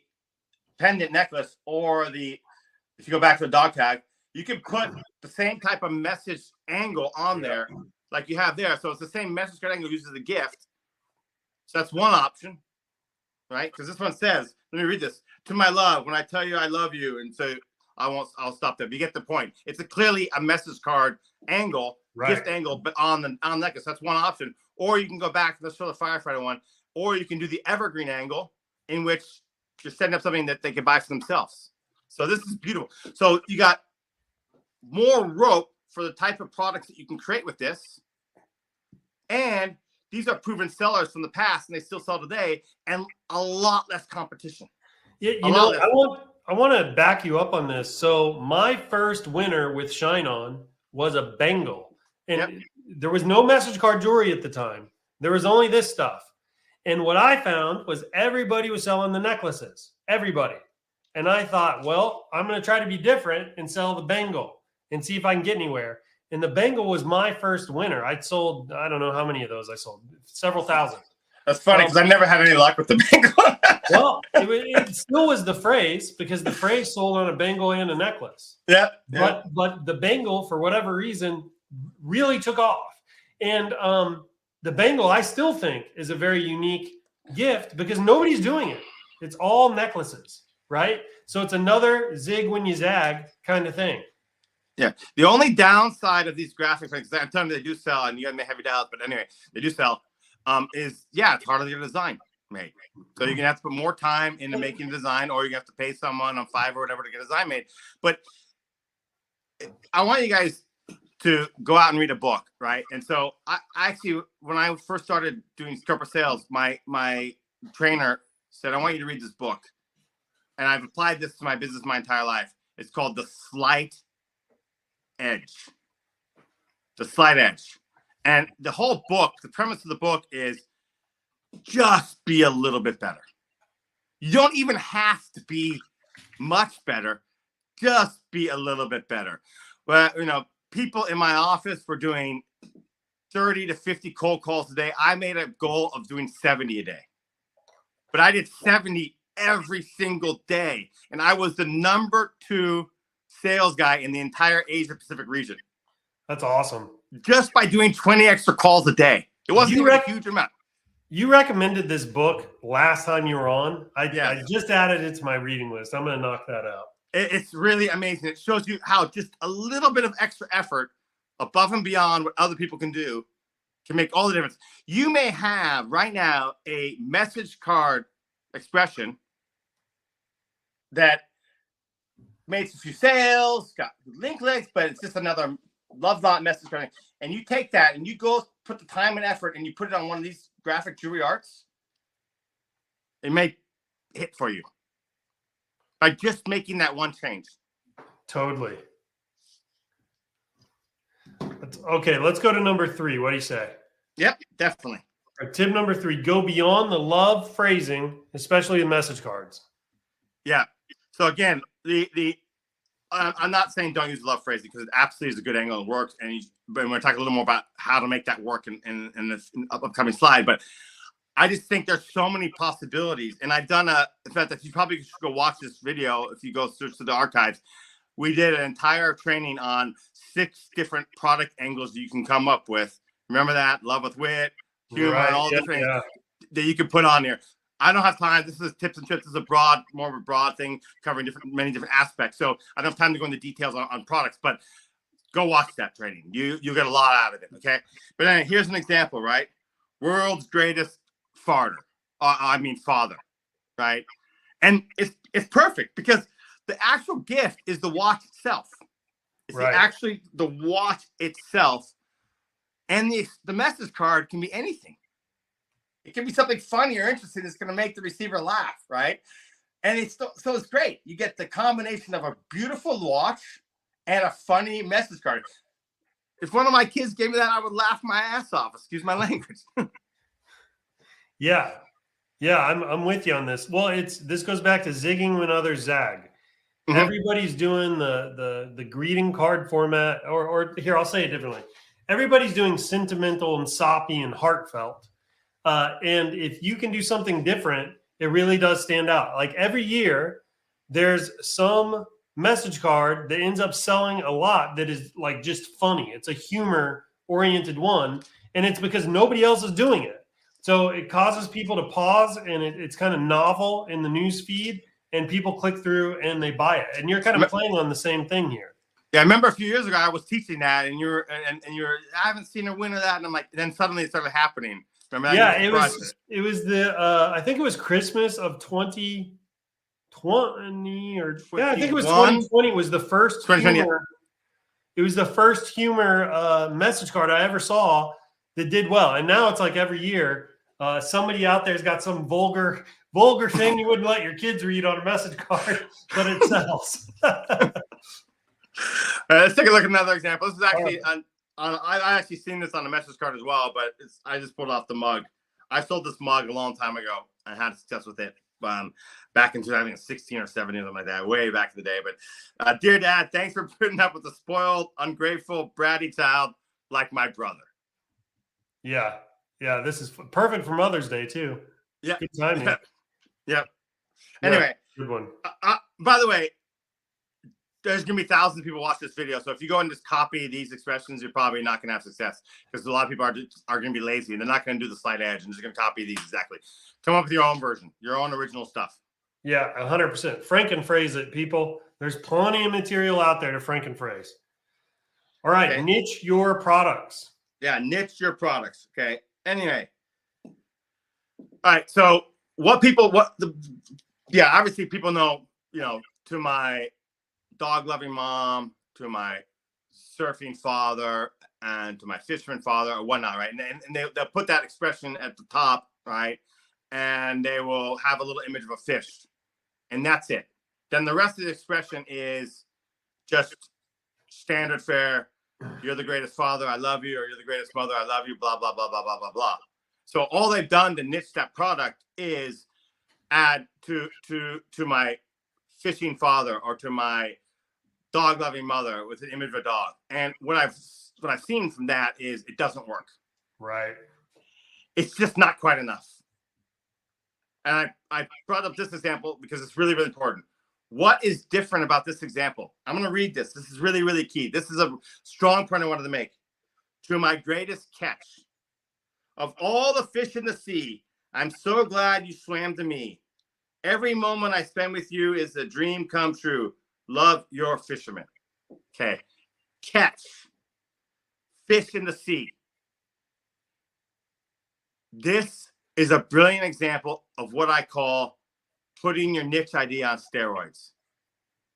pendant necklace, or if you go back to the dog tag, you can put the same type of message angle on there like you have there. So it's the same message card angle used as a gift. So that's one option, right? Because this one says, let me read this: "To my love, when I tell you I love you," and so I'll stop there. But you get the point. It's clearly a message card angle, gift angle, but on the necklace. That's one option. Or you can go back. Let's show the firefighter one. Or you can do the evergreen angle, in which you're setting up something that they can buy for themselves. So this is beautiful. So you got more rope for the type of products that you can create with this. And these are proven sellers from the past, and they still sell today, and a lot less competition. Yeah, I want to back you up on this. So my first winner with Shine On was a bangle, and there was no message card jewelry at the time. There was only this stuff. And what I found was everybody was selling the necklaces, everybody. And I thought, well, I'm going to try to be different and sell the bangle and see if I can get anywhere. And the bangle was my first winner. I'd sold, I don't know how many of those I sold, several thousand. That's funny because I never had any luck with the bangle. Well, it still was the phrase, because the phrase sold on a bangle and a necklace. Yeah. But the bangle, for whatever reason, really took off. And the bangle, I still think, is a very unique gift because nobody's doing it. It's all necklaces, right? So it's another zig when you zag kind of thing. Yeah. The only downside of these graphics, because I'm telling you they do sell, and you guys may have your doubts, but anyway, they do sell, is, it's harder to design. made. So you're gonna have to put more time into making a design, or you have to pay someone on Fiverr or whatever to get a design made. But I want you guys to go out and read a book, right? And so I actually, when I first started doing corporate sales, my trainer said, I want you to read this book. And I've applied this to my business my entire life. It's called The Slight Edge. The Slight Edge. And the whole book, the premise of the book is just be a little bit better. You don't even have to be much better. Just be a little bit better. Well, you know, people in my office were doing 30 to 50 cold calls a day. I made a goal of doing 70 a day. But I did 70 every single day. And I was the number 2 sales guy in the entire Asia Pacific region. That's awesome. Just by doing 20 extra calls a day. It wasn't even a huge amount. You recommended this book last time you were on. I just added it to my reading list. I'm going to knock that out. It's really amazing. It shows you how just a little bit of extra effort above and beyond what other people can do can make all the difference. You may have right now a message card expression that made a few sales, got link clicks, but it's just another love not message card. And you take that and you go put the time and effort and you put it on one of these graphic jewelry arts. It may hit for you by just making that one change. Totally. Okay, let's go to number 3. What do you say? Yep, definitely. Tip number 3, go beyond the love phrasing, especially in message cards. Yeah. So again, I'm not saying don't use love phrasing because it absolutely is a good angle and works. But we're going to talk a little more about how to make that work in this upcoming slide. But I just think there's so many possibilities. And I've done in fact, if you probably should go watch this video, if you go search to the archives, we did an entire training on 6 different product angles you can come up with. Remember that? Love with wit, humor, and all different that you can put on here. I don't have time. This is tips and tricks. This is more of a broad thing covering many different aspects. So I don't have time to go into details on products, but go watch that training. You get a lot out of it. Okay. But anyway, here's an example, right? World's greatest father, right? And it's perfect because the actual gift is the watch itself. It's actually the watch itself. And the message card can be anything. It can be something funny or interesting that's going to make the receiver laugh, right? And it's great. You get the combination of a beautiful watch and a funny message card. If one of my kids gave me that, I would laugh my ass off. Excuse my language. Yeah, I'm with you on this. Well, this goes back to zigging when others zag. Mm-hmm. Everybody's doing the greeting card format, or here, I'll say it differently. Everybody's doing sentimental and soppy and heartfelt. And if you can do something different, it really does stand out. Like every year, there's some message card that ends up selling a lot that is like just funny. It's a humor-oriented one, and it's because nobody else is doing it. So it causes people to pause, and it's kind of novel in the news feed, and people click through and they buy it. And you're kind of playing on the same thing here. Yeah, I remember a few years ago I was teaching that, and you're I haven't seen a win of that, and I'm like, then suddenly it started happening. Remember that? Yeah, it was the I think it was Christmas of 2020 or I think it was 2020 was the first humor. It was the first humor message card I ever saw that did well, and now it's like every year somebody out there's got some vulgar thing you wouldn't let your kids read on a message card, but it sells. Let's take a look at another example. This is actually I actually seen this on a message card as well, but I just pulled off the mug. I sold this mug a long time ago. I had success with it back in 2016 or 17, something like that, way back in the day. But dear Dad, thanks for putting up with a spoiled, ungrateful, bratty child like my brother. Yeah, this is perfect for Mother's Day too. Yeah, good timing. Yeah. Anyway, good one. By the way, there's going to be thousands of people watch this video. So if you go and just copy these expressions, you're probably not going to have success because a lot of people are going to be lazy and they're not going to do the slight edge and just going to copy these exactly. Come up with your own version, your own original stuff. Yeah, 100%. Frankenphrase it, people. There's plenty of material out there to Frankenphrase. All right, okay. Niche your products. Yeah, niche your products. Okay. Anyway. All right. So obviously people know, to my dog loving mom, to my surfing father, and to my fisherman father or whatnot, right? And they'll put that expression at the top, right? And they will have a little image of a fish, and that's it. Then the rest of the expression is just standard fare. You're the greatest father, I love you, or you're the greatest mother, I love you, blah, blah, blah, blah, blah, blah, blah. So all they've done to niche that product is add to my fishing father or to my dog loving mother with an image of a dog. And what I've seen from that is it doesn't work. Right. It's just not quite enough. And I brought up this example because it's really, really important. What is different about this example? I'm going to read this. This is really, really key. This is a strong point I wanted to make. To my greatest catch. Of all the fish in the sea, I'm so glad you swam to me. Every moment I spend with you is a dream come true. Love, your fisherman. Okay. Catch. Fish in the sea. This is a brilliant example of what I call putting your niche idea on steroids.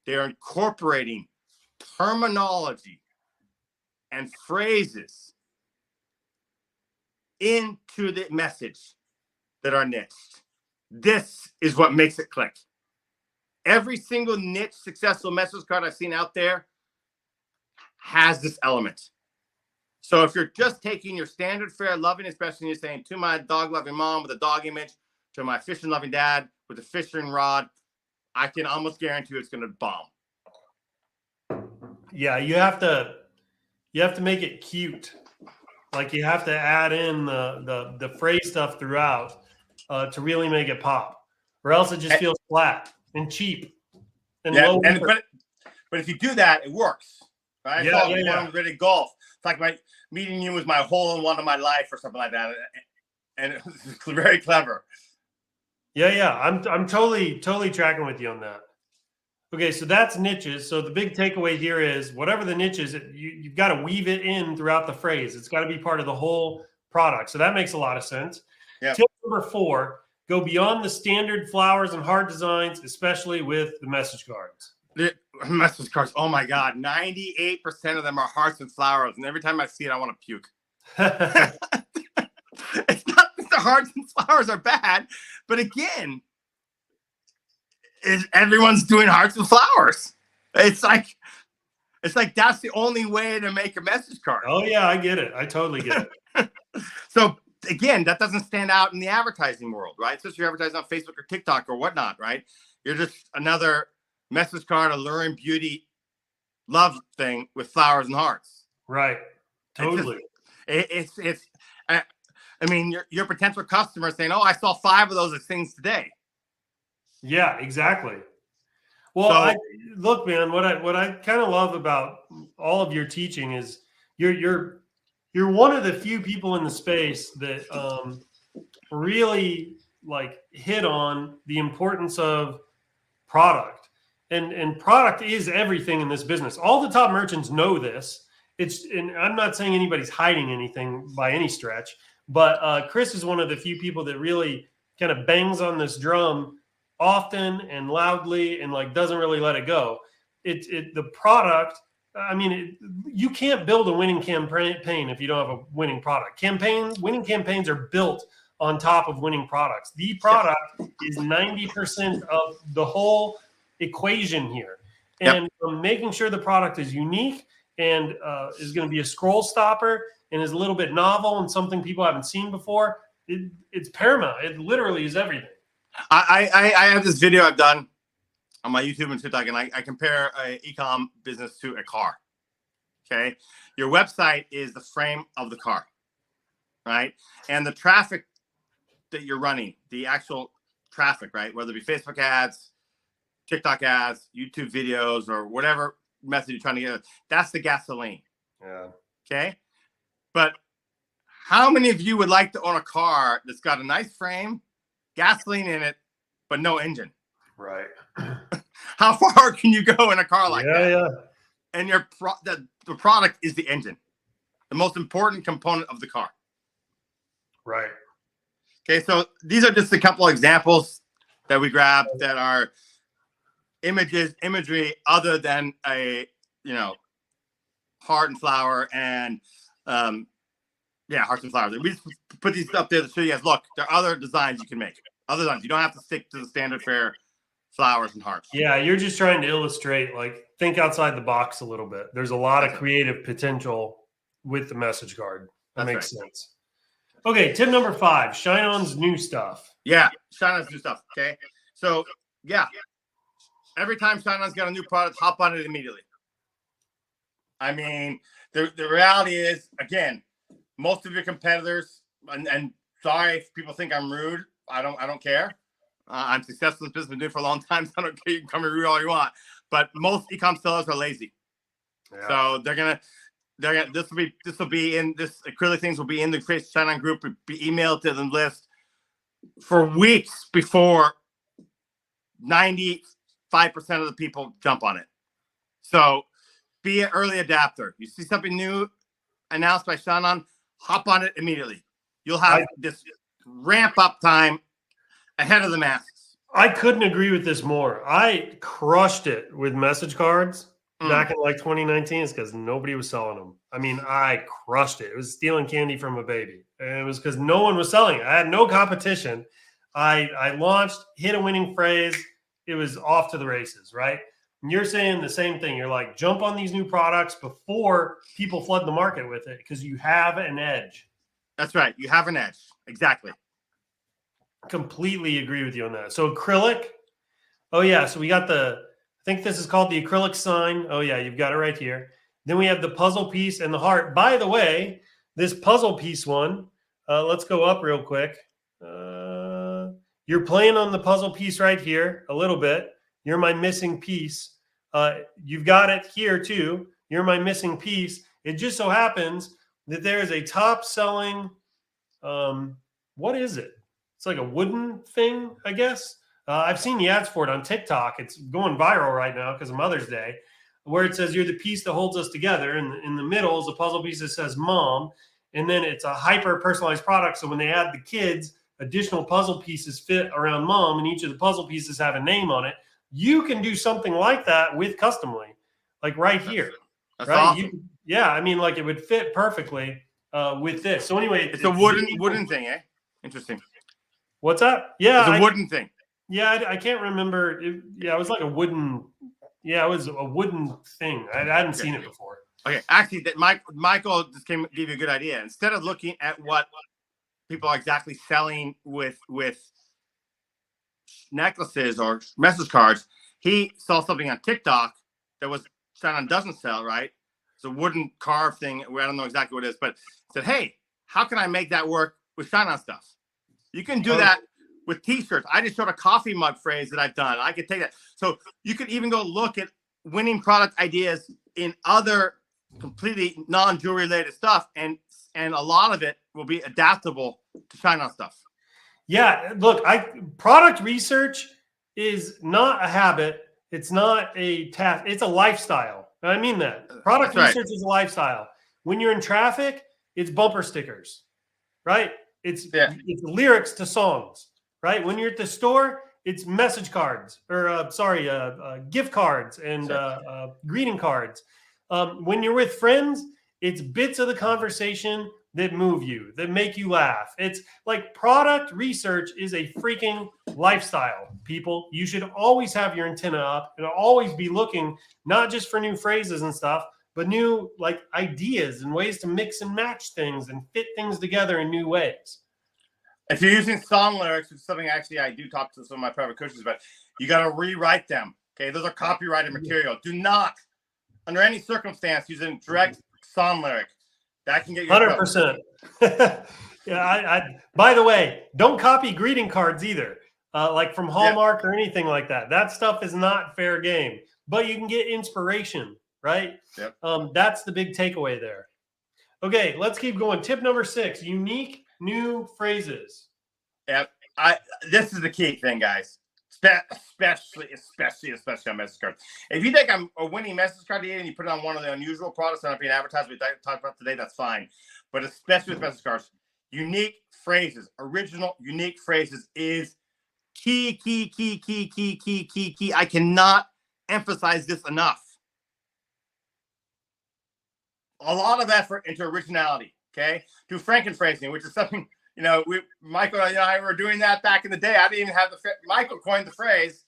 They're incorporating terminology and phrases into the message that are niched. This is what makes it click. Every single niche successful message card I've seen out there has this element. So if you're just taking your standard fare loving expression, you're saying to my dog loving mom with a dog image, to my fishing loving dad with a fishing rod, I can almost guarantee you it's going to bomb. Yeah, you have to make it cute. Like you have to add in the phrase stuff throughout to really make it pop, or else it just feels flat and cheap and low. But if you do that, it works. Right? I'm ready to golf. It's like meeting you was my hole in one of my life or something like that, and it was very clever. Yeah. I'm totally tracking with you on that. Okay, so that's niches. So the big takeaway here is whatever the niche is, you've got to weave it in throughout the phrase. It's got to be part of the whole product. So that makes a lot of sense. Yep. Tip number 4, go beyond the standard flowers and heart designs, especially with the message cards. The message cards, oh my God, 98% of them are hearts and flowers. And every time I see it, I want to puke. It's not that the hearts and flowers are bad, but again, everyone's doing hearts and flowers. It's like that's the only way to make a message card. Oh yeah, I get it. I totally get it. So again, that doesn't stand out in the advertising world, right? So if you're advertising on Facebook or TikTok or whatnot, right? You're just another message card, alluring beauty, love thing with flowers and hearts. Right. Totally. I mean, your potential customer saying, "Oh, I saw 5 of those things today." Yeah, exactly. Well, look, man, what I kind of love about all of your teaching is you're one of the few people in the space that really like hit on the importance of product, and product is everything in this business. All the top merchants know this. And I'm not saying anybody's hiding anything by any stretch, but Chris is one of the few people that really kind of bangs on this drum often and loudly and like doesn't really let it go. The product, I mean, you can't build a winning campaign if you don't have a winning product. Winning campaigns are built on top of winning products. The product is 90% of the whole equation here. And making sure the product is unique and is going to be a scroll stopper and is a little bit novel and something people haven't seen before, it's paramount. It literally is everything. I have this video I've done on my YouTube and TikTok, and I compare an e-com business to a car. Okay, your website is the frame of the car, right? And the traffic that you're running, the actual traffic, right? Whether it be Facebook ads, TikTok ads, YouTube videos, or whatever method you're trying to get, that's the gasoline. Yeah. Okay. But how many of you would like to own a car that's got a nice frame, gasoline in it, but no engine? Right. How far can you go in a car like that? Yeah. And the product is the engine, the most important component of the car. Right. Okay, so these are just a couple examples that we grabbed that are imagery other than a, heart and flower and hearts and flowers. We just put these up there to show you guys, look, there are other designs you can make. Other designs. You don't have to stick to the standard fare flowers and hearts. Yeah, you're just trying to illustrate, like, think outside the box a little bit. There's a lot of creative potential with the message card. That makes sense. Okay, tip number 5, shine on's new stuff. Yeah, shine on's new stuff. Okay. So yeah, every time shine on's got a new product, hop on it immediately. I mean, the reality is, again, most of your competitors, and sorry if people think I'm rude, I don't care. I'm successful in this business, been doing it for a long time, so I don't care. You can come and rude all you want. But most e-com sellers are lazy. Yeah. So this will be in this acrylic things will be in the Create Shine On group, be emailed to the list for weeks before 95% of the people jump on it. So be an early adapter. You see something new announced by Shine On, hop on it immediately. You'll have this ramp up time ahead of the masses. I couldn't agree with this more. I crushed it with message cards back in like 2019. It's because nobody was selling them. I mean, I crushed it. It was stealing candy from a baby. And it was because no one was selling it. I had no competition. I launched, hit a winning phrase. It was off to the races, right? And you're saying the same thing. You're like, jump on these new products before people flood the market with it because you have an edge. That's right. You have an edge. Exactly. Completely agree with you on that. So acrylic. Oh, yeah. So we got I think this is called the acrylic sign. Oh, yeah. You've got it right here. Then we have the puzzle piece and the heart. By the way, this puzzle piece one, let's go up real quick. You're playing on the puzzle piece right here a little bit. You're my missing piece. You've got it here too. You're my missing piece. It just so happens that there is a top selling, what is it? It's like a wooden thing, I guess. I've seen the ads for it on TikTok. It's going viral right now because of Mother's Day, where it says you're the piece that holds us together. And in the middle is a puzzle piece that says mom. And then it's a hyper personalized product. So when they add the kids, additional puzzle pieces fit around mom, and each of the puzzle pieces have a name on it. You can do something like that with Customly, like right here. That's right? awesome. I mean, like it would fit perfectly with this. So anyway, it's a wooden thing, eh? Interesting. What's that? Yeah, it's a wooden thing. Yeah, I can't remember. It was like a wooden. Yeah, it was a wooden thing. I hadn't seen it before. Okay, actually, that Michael just gave you a good idea. Instead of looking at what people are exactly selling with necklaces or message cards, he saw something on TikTok that was Shine On doesn't sell, right? It's a wooden carved thing. I don't know exactly what it is, but said, hey, how can I make that work with Shine On stuff? You can do that with t-shirts. I just showed a coffee mug phrase that I've done. I could take that. So you could even go look at winning product ideas in other completely non-jewelry related stuff, and a lot of it will be adaptable to Shine On stuff. Yeah, look, product research is not a habit. It's not a task. It's a lifestyle. And I mean that. Product research is a lifestyle. When you're in traffic, it's bumper stickers, right? It's lyrics to songs, right? When you're at the store, it's message cards or gift cards and greeting cards. When you're with friends, it's bits of the conversation that move you, that make you laugh. It's like product research is a freaking lifestyle, people. You should always have your antenna up and always be looking not just for new phrases and stuff, but new like ideas and ways to mix and match things and fit things together in new ways. If you're using song lyrics, which is something actually I do talk to some of my private coaches about, you got to rewrite them. Okay, those are copyrighted material. Do not, under any circumstance, use a direct song lyric. That can get you 100%. Yeah. By the way, don't copy greeting cards either, like from Hallmark or anything like that. That stuff is not fair game. But you can get inspiration, right? Yep. That's the big takeaway there. Okay, let's keep going. Tip number 6: unique new phrases. Yep. This is the key thing, guys. Especially on message cards. If you think I'm a winning message card and you put it on one of the unusual products that are being advertised we talked about today, that's fine. But especially with message cards, unique phrases, original unique phrases is key. I cannot emphasize this enough. A lot of effort into originality, okay? To Frankenphrasing, which is something, Michael and I were doing that back in the day. I didn't even have Michael coined the phrase.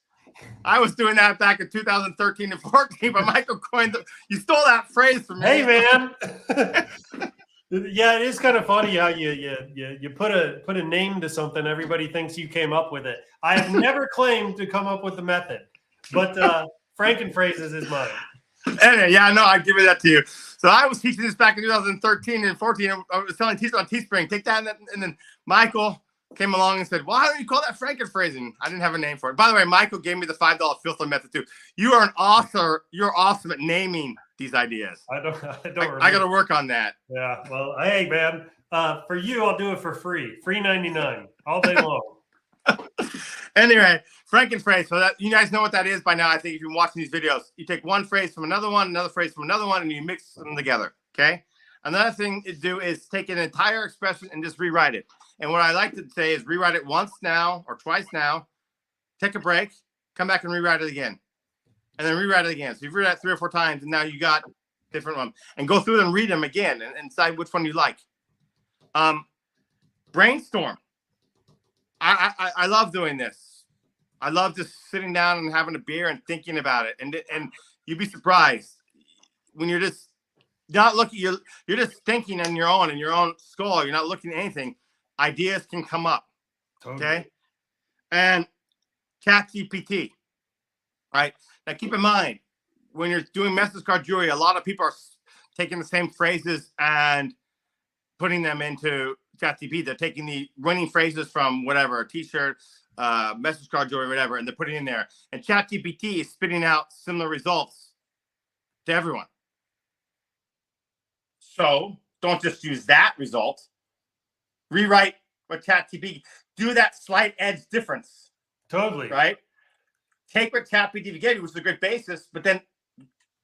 I was doing that back in 2013 and 14, but Michael coined you stole that phrase from me. Hey, man. Yeah, it is kind of funny how you put a name to something. Everybody thinks you came up with it. I have never claimed to come up with the method, but Frankenphrases is mine. Anyway, yeah, no, I give it that to you. So I was teaching this back in 2013 and 14. I was telling teachers on Teespring, take that, and then Michael came along and said, "Why don't you call that Frankenphrasing?" I didn't have a name for it. By the way, Michael gave me the $5 filter method too. You are an author. You're awesome at naming these ideas. I don't. I got to work on that. Yeah. Well, hey, man. For you, I'll do it for free. Free 99 all day long. Anyway, Frankenphrase. So that you guys know what that is by now. I think if you're watching these videos, you take one phrase from another one, another phrase from another one, and you mix them together. Okay. Another thing to do is take an entire expression and just rewrite it. And what I like to say is rewrite it once now or twice now, take a break, come back and rewrite it again, and then rewrite it again. So you've read that 3 or 4 times, and now you got different one. And go through them, read them again, and decide which one you like. Brainstorm. I love doing this. I love just sitting down and having a beer and thinking about it. And you'd be surprised when you're just not looking. You're just thinking on your own skull. You're not looking at anything. Ideas can come up. Totally. Okay. And ChatGPT. Right. Now keep in mind when you're doing message card jewelry, a lot of people are taking the same phrases and putting them into ChatGPT. They're taking the running phrases from whatever, a t-shirt, message card jewelry, whatever, and they're putting it in there. And ChatGPT is spitting out similar results to everyone. So don't just use that result. Rewrite what ChatGPT. Do that slight edge difference. Totally. Right? Take what ChatGPT gave you, which is a good basis, but then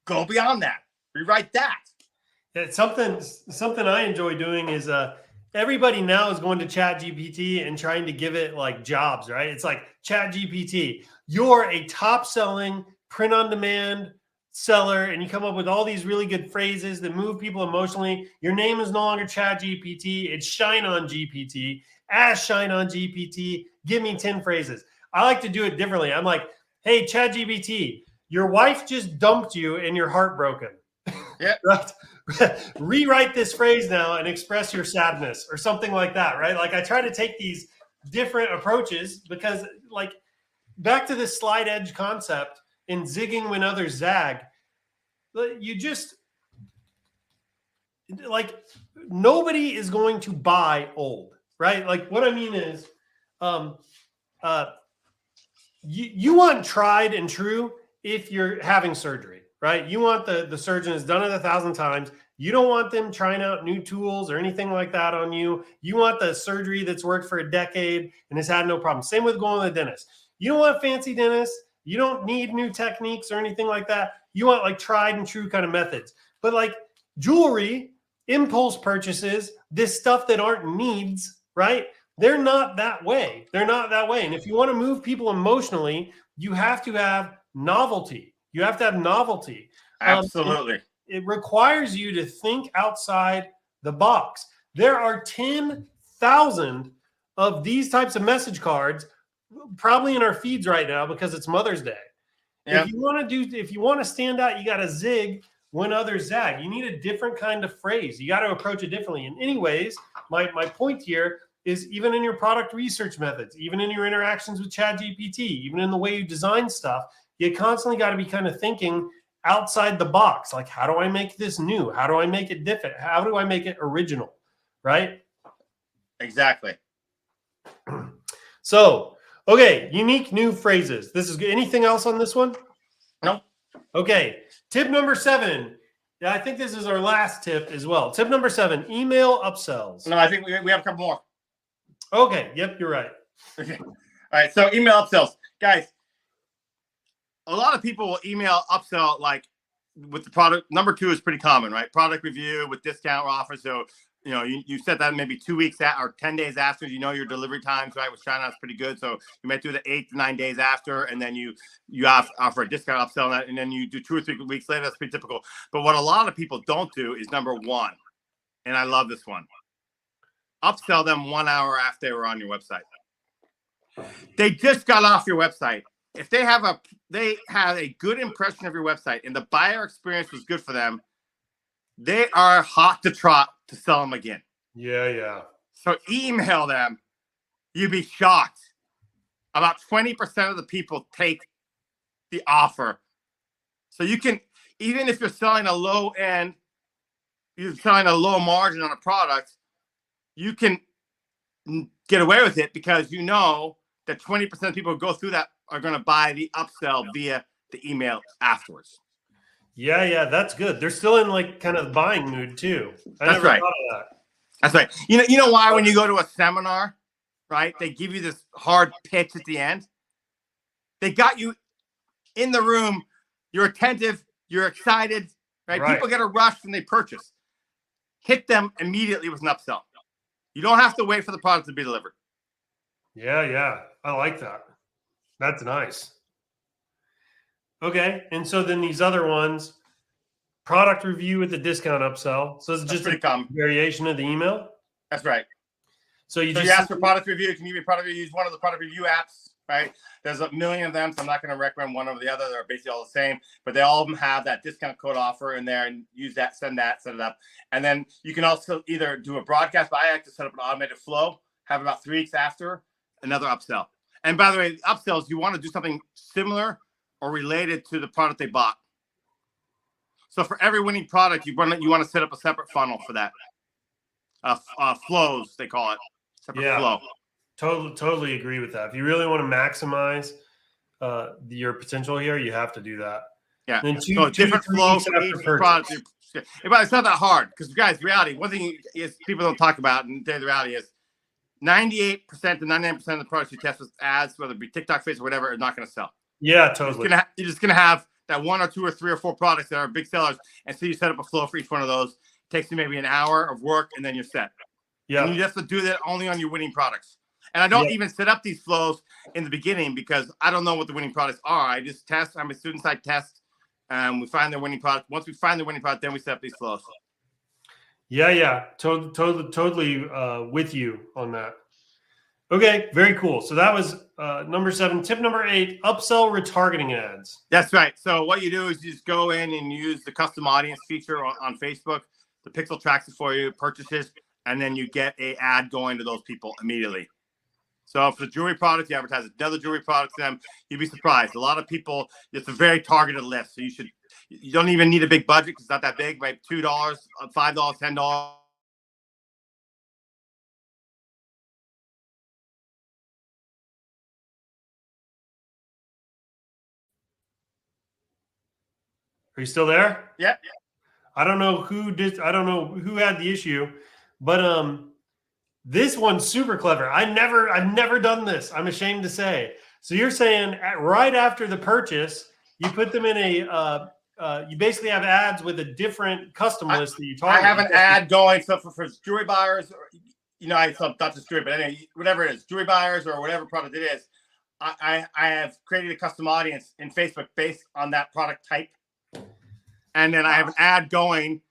go beyond that. Rewrite that. Yeah, something I enjoy doing is everybody now is going to ChatGPT and trying to give it like jobs, right? It's like ChatGPT, you're a top-selling print-on-demand seller, and you come up with all these really good phrases that move people emotionally. Your name is no longer ChatGPT; it's Shine on GPT. Ask Shine on GPT, give me 10 phrases. I like to do it differently. I'm like, hey, ChatGPT, your wife just dumped you and you're heartbroken. Yeah. Right? Rewrite this phrase now and express your sadness or something like that, right? Like I try to take these different approaches because like back to this slide edge concept in zigging when others zag, you just like nobody is going to buy old, right? Like what I mean is you want tried and true if you're having surgery. Right? You want the surgeon has done it 1,000 times. You don't want them trying out new tools or anything like that on you. You want the surgery that's worked for a decade and has had no problem. Same with going to the dentist. You don't want fancy dentists. You don't need new techniques or anything like that. You want like tried and true kind of methods. But like jewelry, impulse purchases, this stuff that aren't needs, right? They're not that way. They're not that way. And if you want to move people emotionally, you have to have novelty. You have to have novelty. Absolutely. It requires you to think outside the box. There are 10,000 of these types of message cards probably in our feeds right now because it's Mother's Day. Yep. If you want to stand out, you got to zig when others zag. You need a different kind of phrase. You got to approach it differently. And anyways, my point here is even in your product research methods, even in your interactions with ChatGPT, even in the way you design stuff, you constantly got to be kind of thinking outside the box. Like, how do I make this new? How do I make it different? How do I make it original? Right? Exactly. So, okay, unique new phrases. This is good. Anything else on this one? No. Okay. Tip number 7. Yeah, I think this is our last tip as well. Tip number 7, email upsells. No, I think we have a couple more. Okay. Yep, you're right. Okay. All right. So email upsells. Guys, a lot of people will email upsell like with the product. Number 2 is pretty common, right? Product review with discount or offer. So you set that maybe 2 weeks or 10 days after, your delivery times, right? With China, it's pretty good. So you might do the 8 to 9 days after, and then you offer a discount upsell on that, and then you do 2 or 3 weeks later. That's pretty typical. But what a lot of people don't do is number one, and I love this one, upsell them 1 hour after they were on your website. They just got off your website. If they have a good impression of your website and the buyer experience was good for them, they are hot to trot to sell them again. Yeah. So email them. You'd be shocked. About 20% of the people take the offer. So you can, even if you're selling a low end, you're selling a low margin on a product, you can get away with it because that 20% of people who go through that are going to buy the upsell via the email afterwards. Yeah, that's good. They're still in like kind of buying mood too. That's right. Thought of that. That's right. You know why when you go to a seminar, right, they give you this hard pitch at the end? They got you in the room. You're attentive. You're excited, right? People get a rush when they purchase. Hit them immediately with an upsell. You don't have to wait for the product to be delivered. Yeah. I like that. That's nice. Okay. And so then these other ones, product review with the discount upsell. So it's just a common variation of the email. That's right. So you ask for product review. Can you use one of the product review apps, right? There's a million of them, so I'm not going to recommend one over the other. They're basically all the same, but they all of them have that discount code offer in there, and use that, set it up. And then you can also either do a broadcast, but I like to set up an automated flow, have about 3 weeks after another upsell. And by the way, upsells, you want to do something similar or related to the product they bought. So for every winning product, you want to set up a separate funnel for that. Flows, they call it. Separate flow. Totally agree with that. If you really want to maximize your potential here, you have to do that. Yeah. Then different flows for each product. But it's not that hard because, guys, reality, one thing is people don't talk about, and the reality is 98% to 99% of the products you test with ads, whether it be TikTok, Facebook, or whatever, are not going to sell. Yeah, totally. You're just going to have that 1 or 2 or 3 or 4 products that are big sellers. And so you set up a flow for each one of those. It takes you maybe an hour of work, and then you're set. Yeah. And you have to do that only on your winning products. And I don't even set up these flows in the beginning because I don't know what the winning products are. I just test. I'm a student side test. We find their winning product. Once we find the winning product, then we set up these flows. Yeah. Totally with you on that. Okay, very cool. So that was number 7. Tip number 8, upsell retargeting ads. That's right. So what you do is you just go in and use the custom audience feature on Facebook. The pixel tracks it for you, purchases, and then you get an ad going to those people immediately. So for the jewelry products, you advertise another jewelry product to them. You'd be surprised. A lot of people, it's a very targeted list. So you don't even need a big budget because it's not that big, right? $2, $5, $10. Are you still there? Yeah. I don't know who had the issue, but this one's super clever. I've never done this. I'm ashamed to say. So you're saying right after the purchase, you put them in you basically have ads with a different custom list that you target. I have an ad going. So for jewelry buyers, I not just jewelry, but anyway, whatever it is, jewelry buyers or whatever product it is, I have created a custom audience in Facebook based on that product type. And then I have an ad going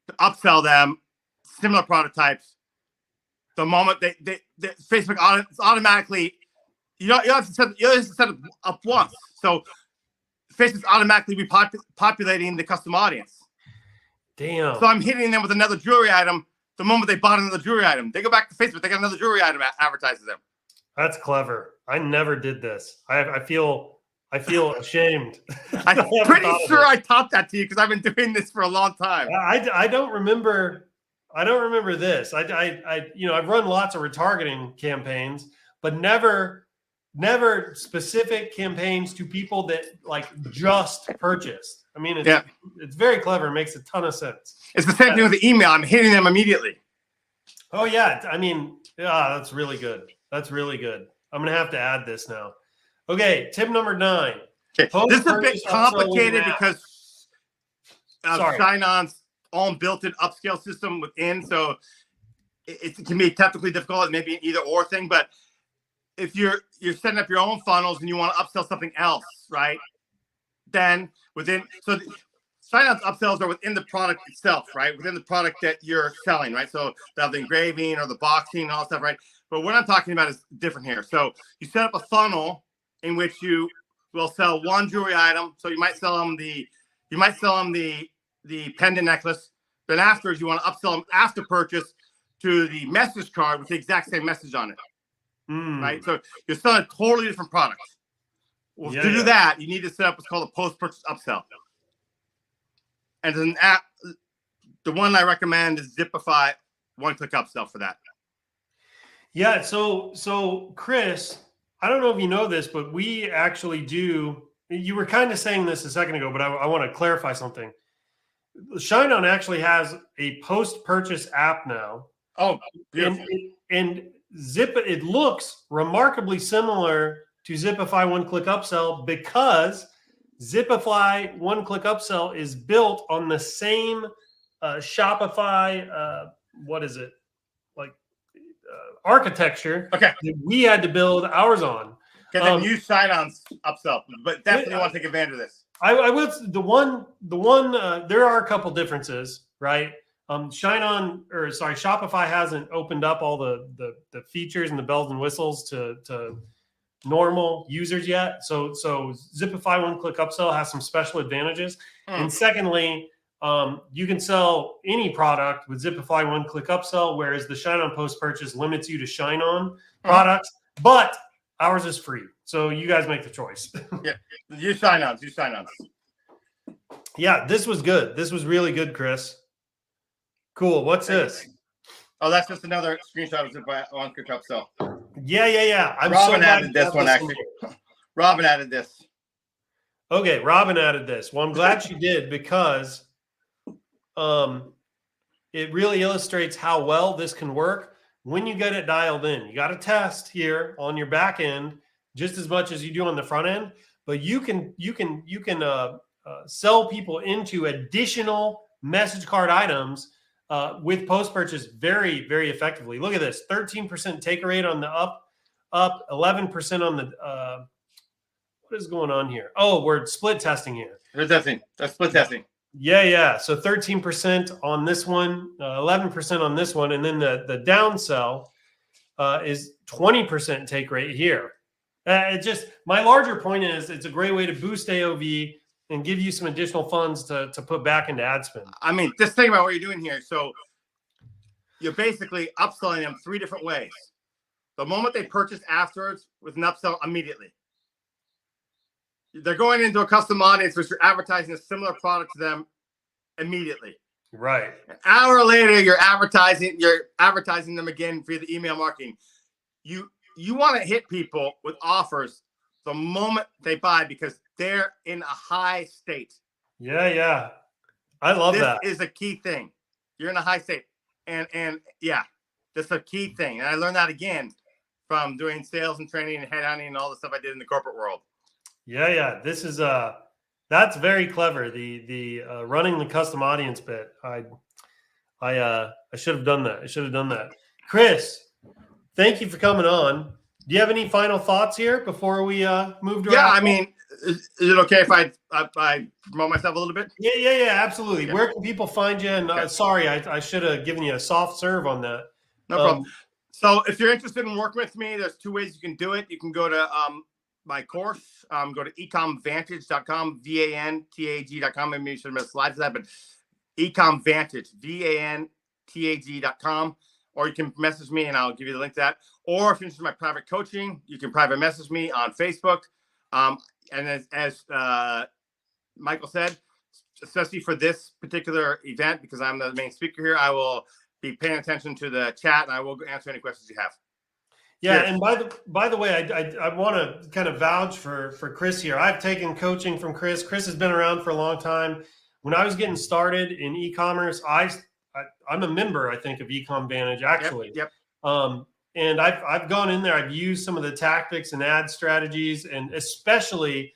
to upsell them similar product types. The moment they Facebook automatically, you have to set it up once. So Facebook's automatically populating the custom audience. Damn. So I'm hitting them with another jewelry item the moment they bought another jewelry item. They go back to Facebook, they got another jewelry item advertised to them. That's clever. I never did this. I feel ashamed. I'm pretty sure I taught that to you because I've been doing this for a long time. I don't remember this. I've run lots of retargeting campaigns, but never specific campaigns to people that like just purchased. I mean, it's very clever. It makes a ton of sense. It's the same thing with the email. I'm hitting them immediately. Oh yeah. I mean, that's really good. That's really good. I'm going to have to add this now. Okay, tip number 9. Okay. This is a bit complicated because of sign-ons own built-in upscale system within. So it can be technically difficult. It may be an either or thing, but if you're setting up your own funnels and you want to upsell something else, right? Then sign-on upsells are within the product itself, right? Within the product that you're selling, right? So they'll have the engraving or the boxing and all that stuff, right? But what I'm talking about is different here. So you set up a funnel in which you will sell one jewelry item. So you might sell them the pendant necklace. Then afterwards, you want to upsell them after purchase to the message card with the exact same message on it, right? So you're selling a totally different product. Well, to do that, you need to set up what's called a post-purchase upsell. And an app, the one I recommend is Zipify one-click upsell for that. Yeah. So Chris, I don't know if you know this, but we actually do. You were kind of saying this a second ago, but I want to clarify something. Shine On actually has a post-purchase app now. Oh, beautiful. And it looks remarkably similar to Zipify one-click upsell because Zipify one-click upsell is built on the same Shopify, architecture that we had to build ours on. Okay, then use Shine-On's upsell, but definitely want to take advantage of this. I would there are a couple differences, right? Shopify hasn't opened up all the features and the bells and whistles to normal users yet. So Zipify one-click upsell has some special advantages. And secondly, you can sell any product with Zipify one-click upsell, whereas the Shine On post-purchase limits you to Shine On products, but ours is free. So you guys make the choice. Yeah, use Shine-Ons. Yeah, this was good. This was really good, Chris. Cool. What's this? Oh, that's just another screenshot of Zipify one-click upsell. Yeah. Robin added this one, actually. Robin added this. Okay, Robin added this. Well, I'm glad she did because it really illustrates how well this can work when you get it dialed in. You got to test here on your back end just as much as you do on the front end, but you can sell people into additional message card items with post-purchase very, very effectively. Look at this, 13% take rate on the up, 11% on the, what is going on here? Oh, we're split testing here. That's split testing. Yeah. So 13% on this one, 11% on this one. And then the downsell is 20% take rate here. My larger point is it's a great way to boost AOV and give you some additional funds to put back into ad spend. I mean, just think about what you're doing here. So you're basically upselling them three different ways. The moment they purchase afterwards with an upsell immediately. They're going into a custom audience, which you're advertising a similar product to them immediately. Right. An hour later, you're advertising them again via the email marketing. You want to hit people with offers the moment they buy because they're in a high state. Yeah. I love that. This is a key thing. You're in a high state. And yeah, that's a key thing. And I learned that again from doing sales and training and headhunting and all the stuff I did in the corporate world. Yeah. This is that's very clever. The running the custom audience bit. I should have done that. Chris, thank you for coming on. Do you have any final thoughts here before we move to? Yeah, I mean, is it okay if I promote myself a little bit? Yeah, absolutely. Yeah. Where can people find you? And sorry, I should have given you a soft serve on that. No problem. So if you're interested in working with me, there's two ways you can do it. You can go to my course. Go to ecomvantage.com, VANTAG.com. Maybe you should have made a slide for that, but ecomvantage, VANTAG.com. Or you can message me and I'll give you the link to that. Or if you're interested in my private coaching, you can private message me on Facebook. And as Michael said, especially for this particular event, because I'm the main speaker here, I will be paying attention to the chat and I will answer any questions you have. Yeah, Cheers. and by the way, I want to kind of vouch for Chris here. I've taken coaching from Chris. Chris has been around for a long time. When I was getting started in e-commerce, I'm a member, I think, of eComvantage actually. Yep. And I've gone in there. I've used some of the tactics and ad strategies, and especially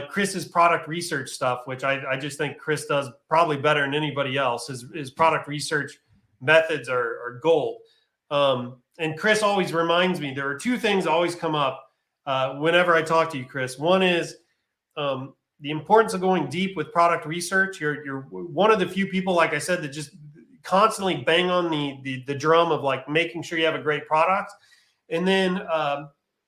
Chris's product research stuff, which I just think Chris does probably better than anybody else. His product research methods are gold. And Chris always reminds me, there are two things always come up whenever I talk to you, Chris. One is the importance of going deep with product research. You're one of the few people, like I said, that just constantly bang on the drum of like making sure you have a great product. And then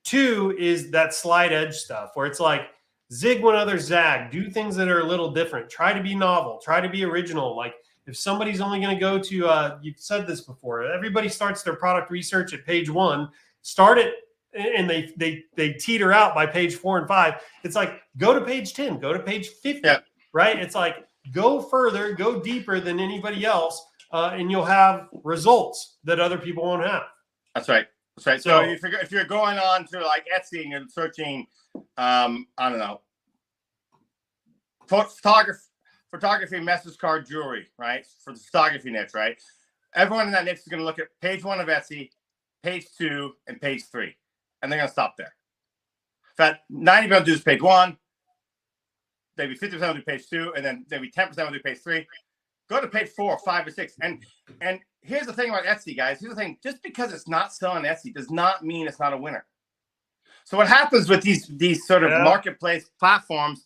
two is that slide edge stuff where it's like zig when others zag, do things that are a little different, try to be novel, try to be original. Like if somebody's only going to go to, you've said this before, everybody starts their product research at page 1, start it, and they teeter out by page 4 and 5. It's like, go to page 10, go to page 50, right? It's like, go further, go deeper than anybody else, and you'll have results that other people won't have. That's right. That's right. So if you're going on to like Etsy and you're searching, I don't know, photography, message card, jewelry, right? For the photography niche, right? Everyone in that niche is going to look at page 1 of Etsy, page 2, and page 3, and they're going to stop there. In fact, 90% will do page 1, maybe 50% will do page 2, and then maybe 10% will do page 3. Go to page 4, 5, or 6, and here's the thing about Etsy, guys. Here's the thing: just because it's not selling Etsy does not mean it's not a winner. So what happens with these sort of marketplace platforms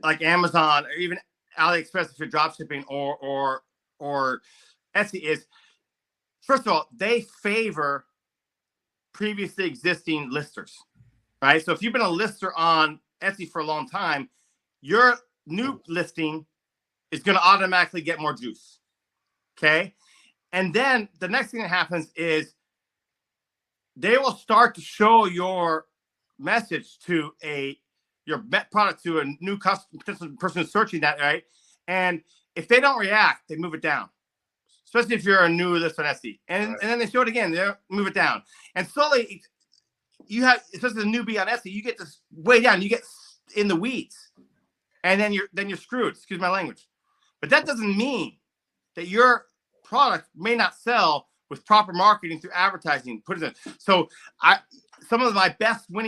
like Amazon or even AliExpress if you're drop shipping or Etsy is, first of all, they favor previously existing listers, right? So if you've been a lister on Etsy for a long time, your new listing is going to automatically get more juice, okay? And then the next thing that happens is they will start to show your message to your product to a new potential person who's searching that, right? And if they don't react, they move it down. Especially if you're a new list on Etsy. And then they show it again, they move it down. And slowly you have, especially the newbie on Etsy, you get this way down, you get in the weeds. And then you're screwed, excuse my language. But that doesn't mean that your product may not sell with proper marketing through advertising. So some of my best winning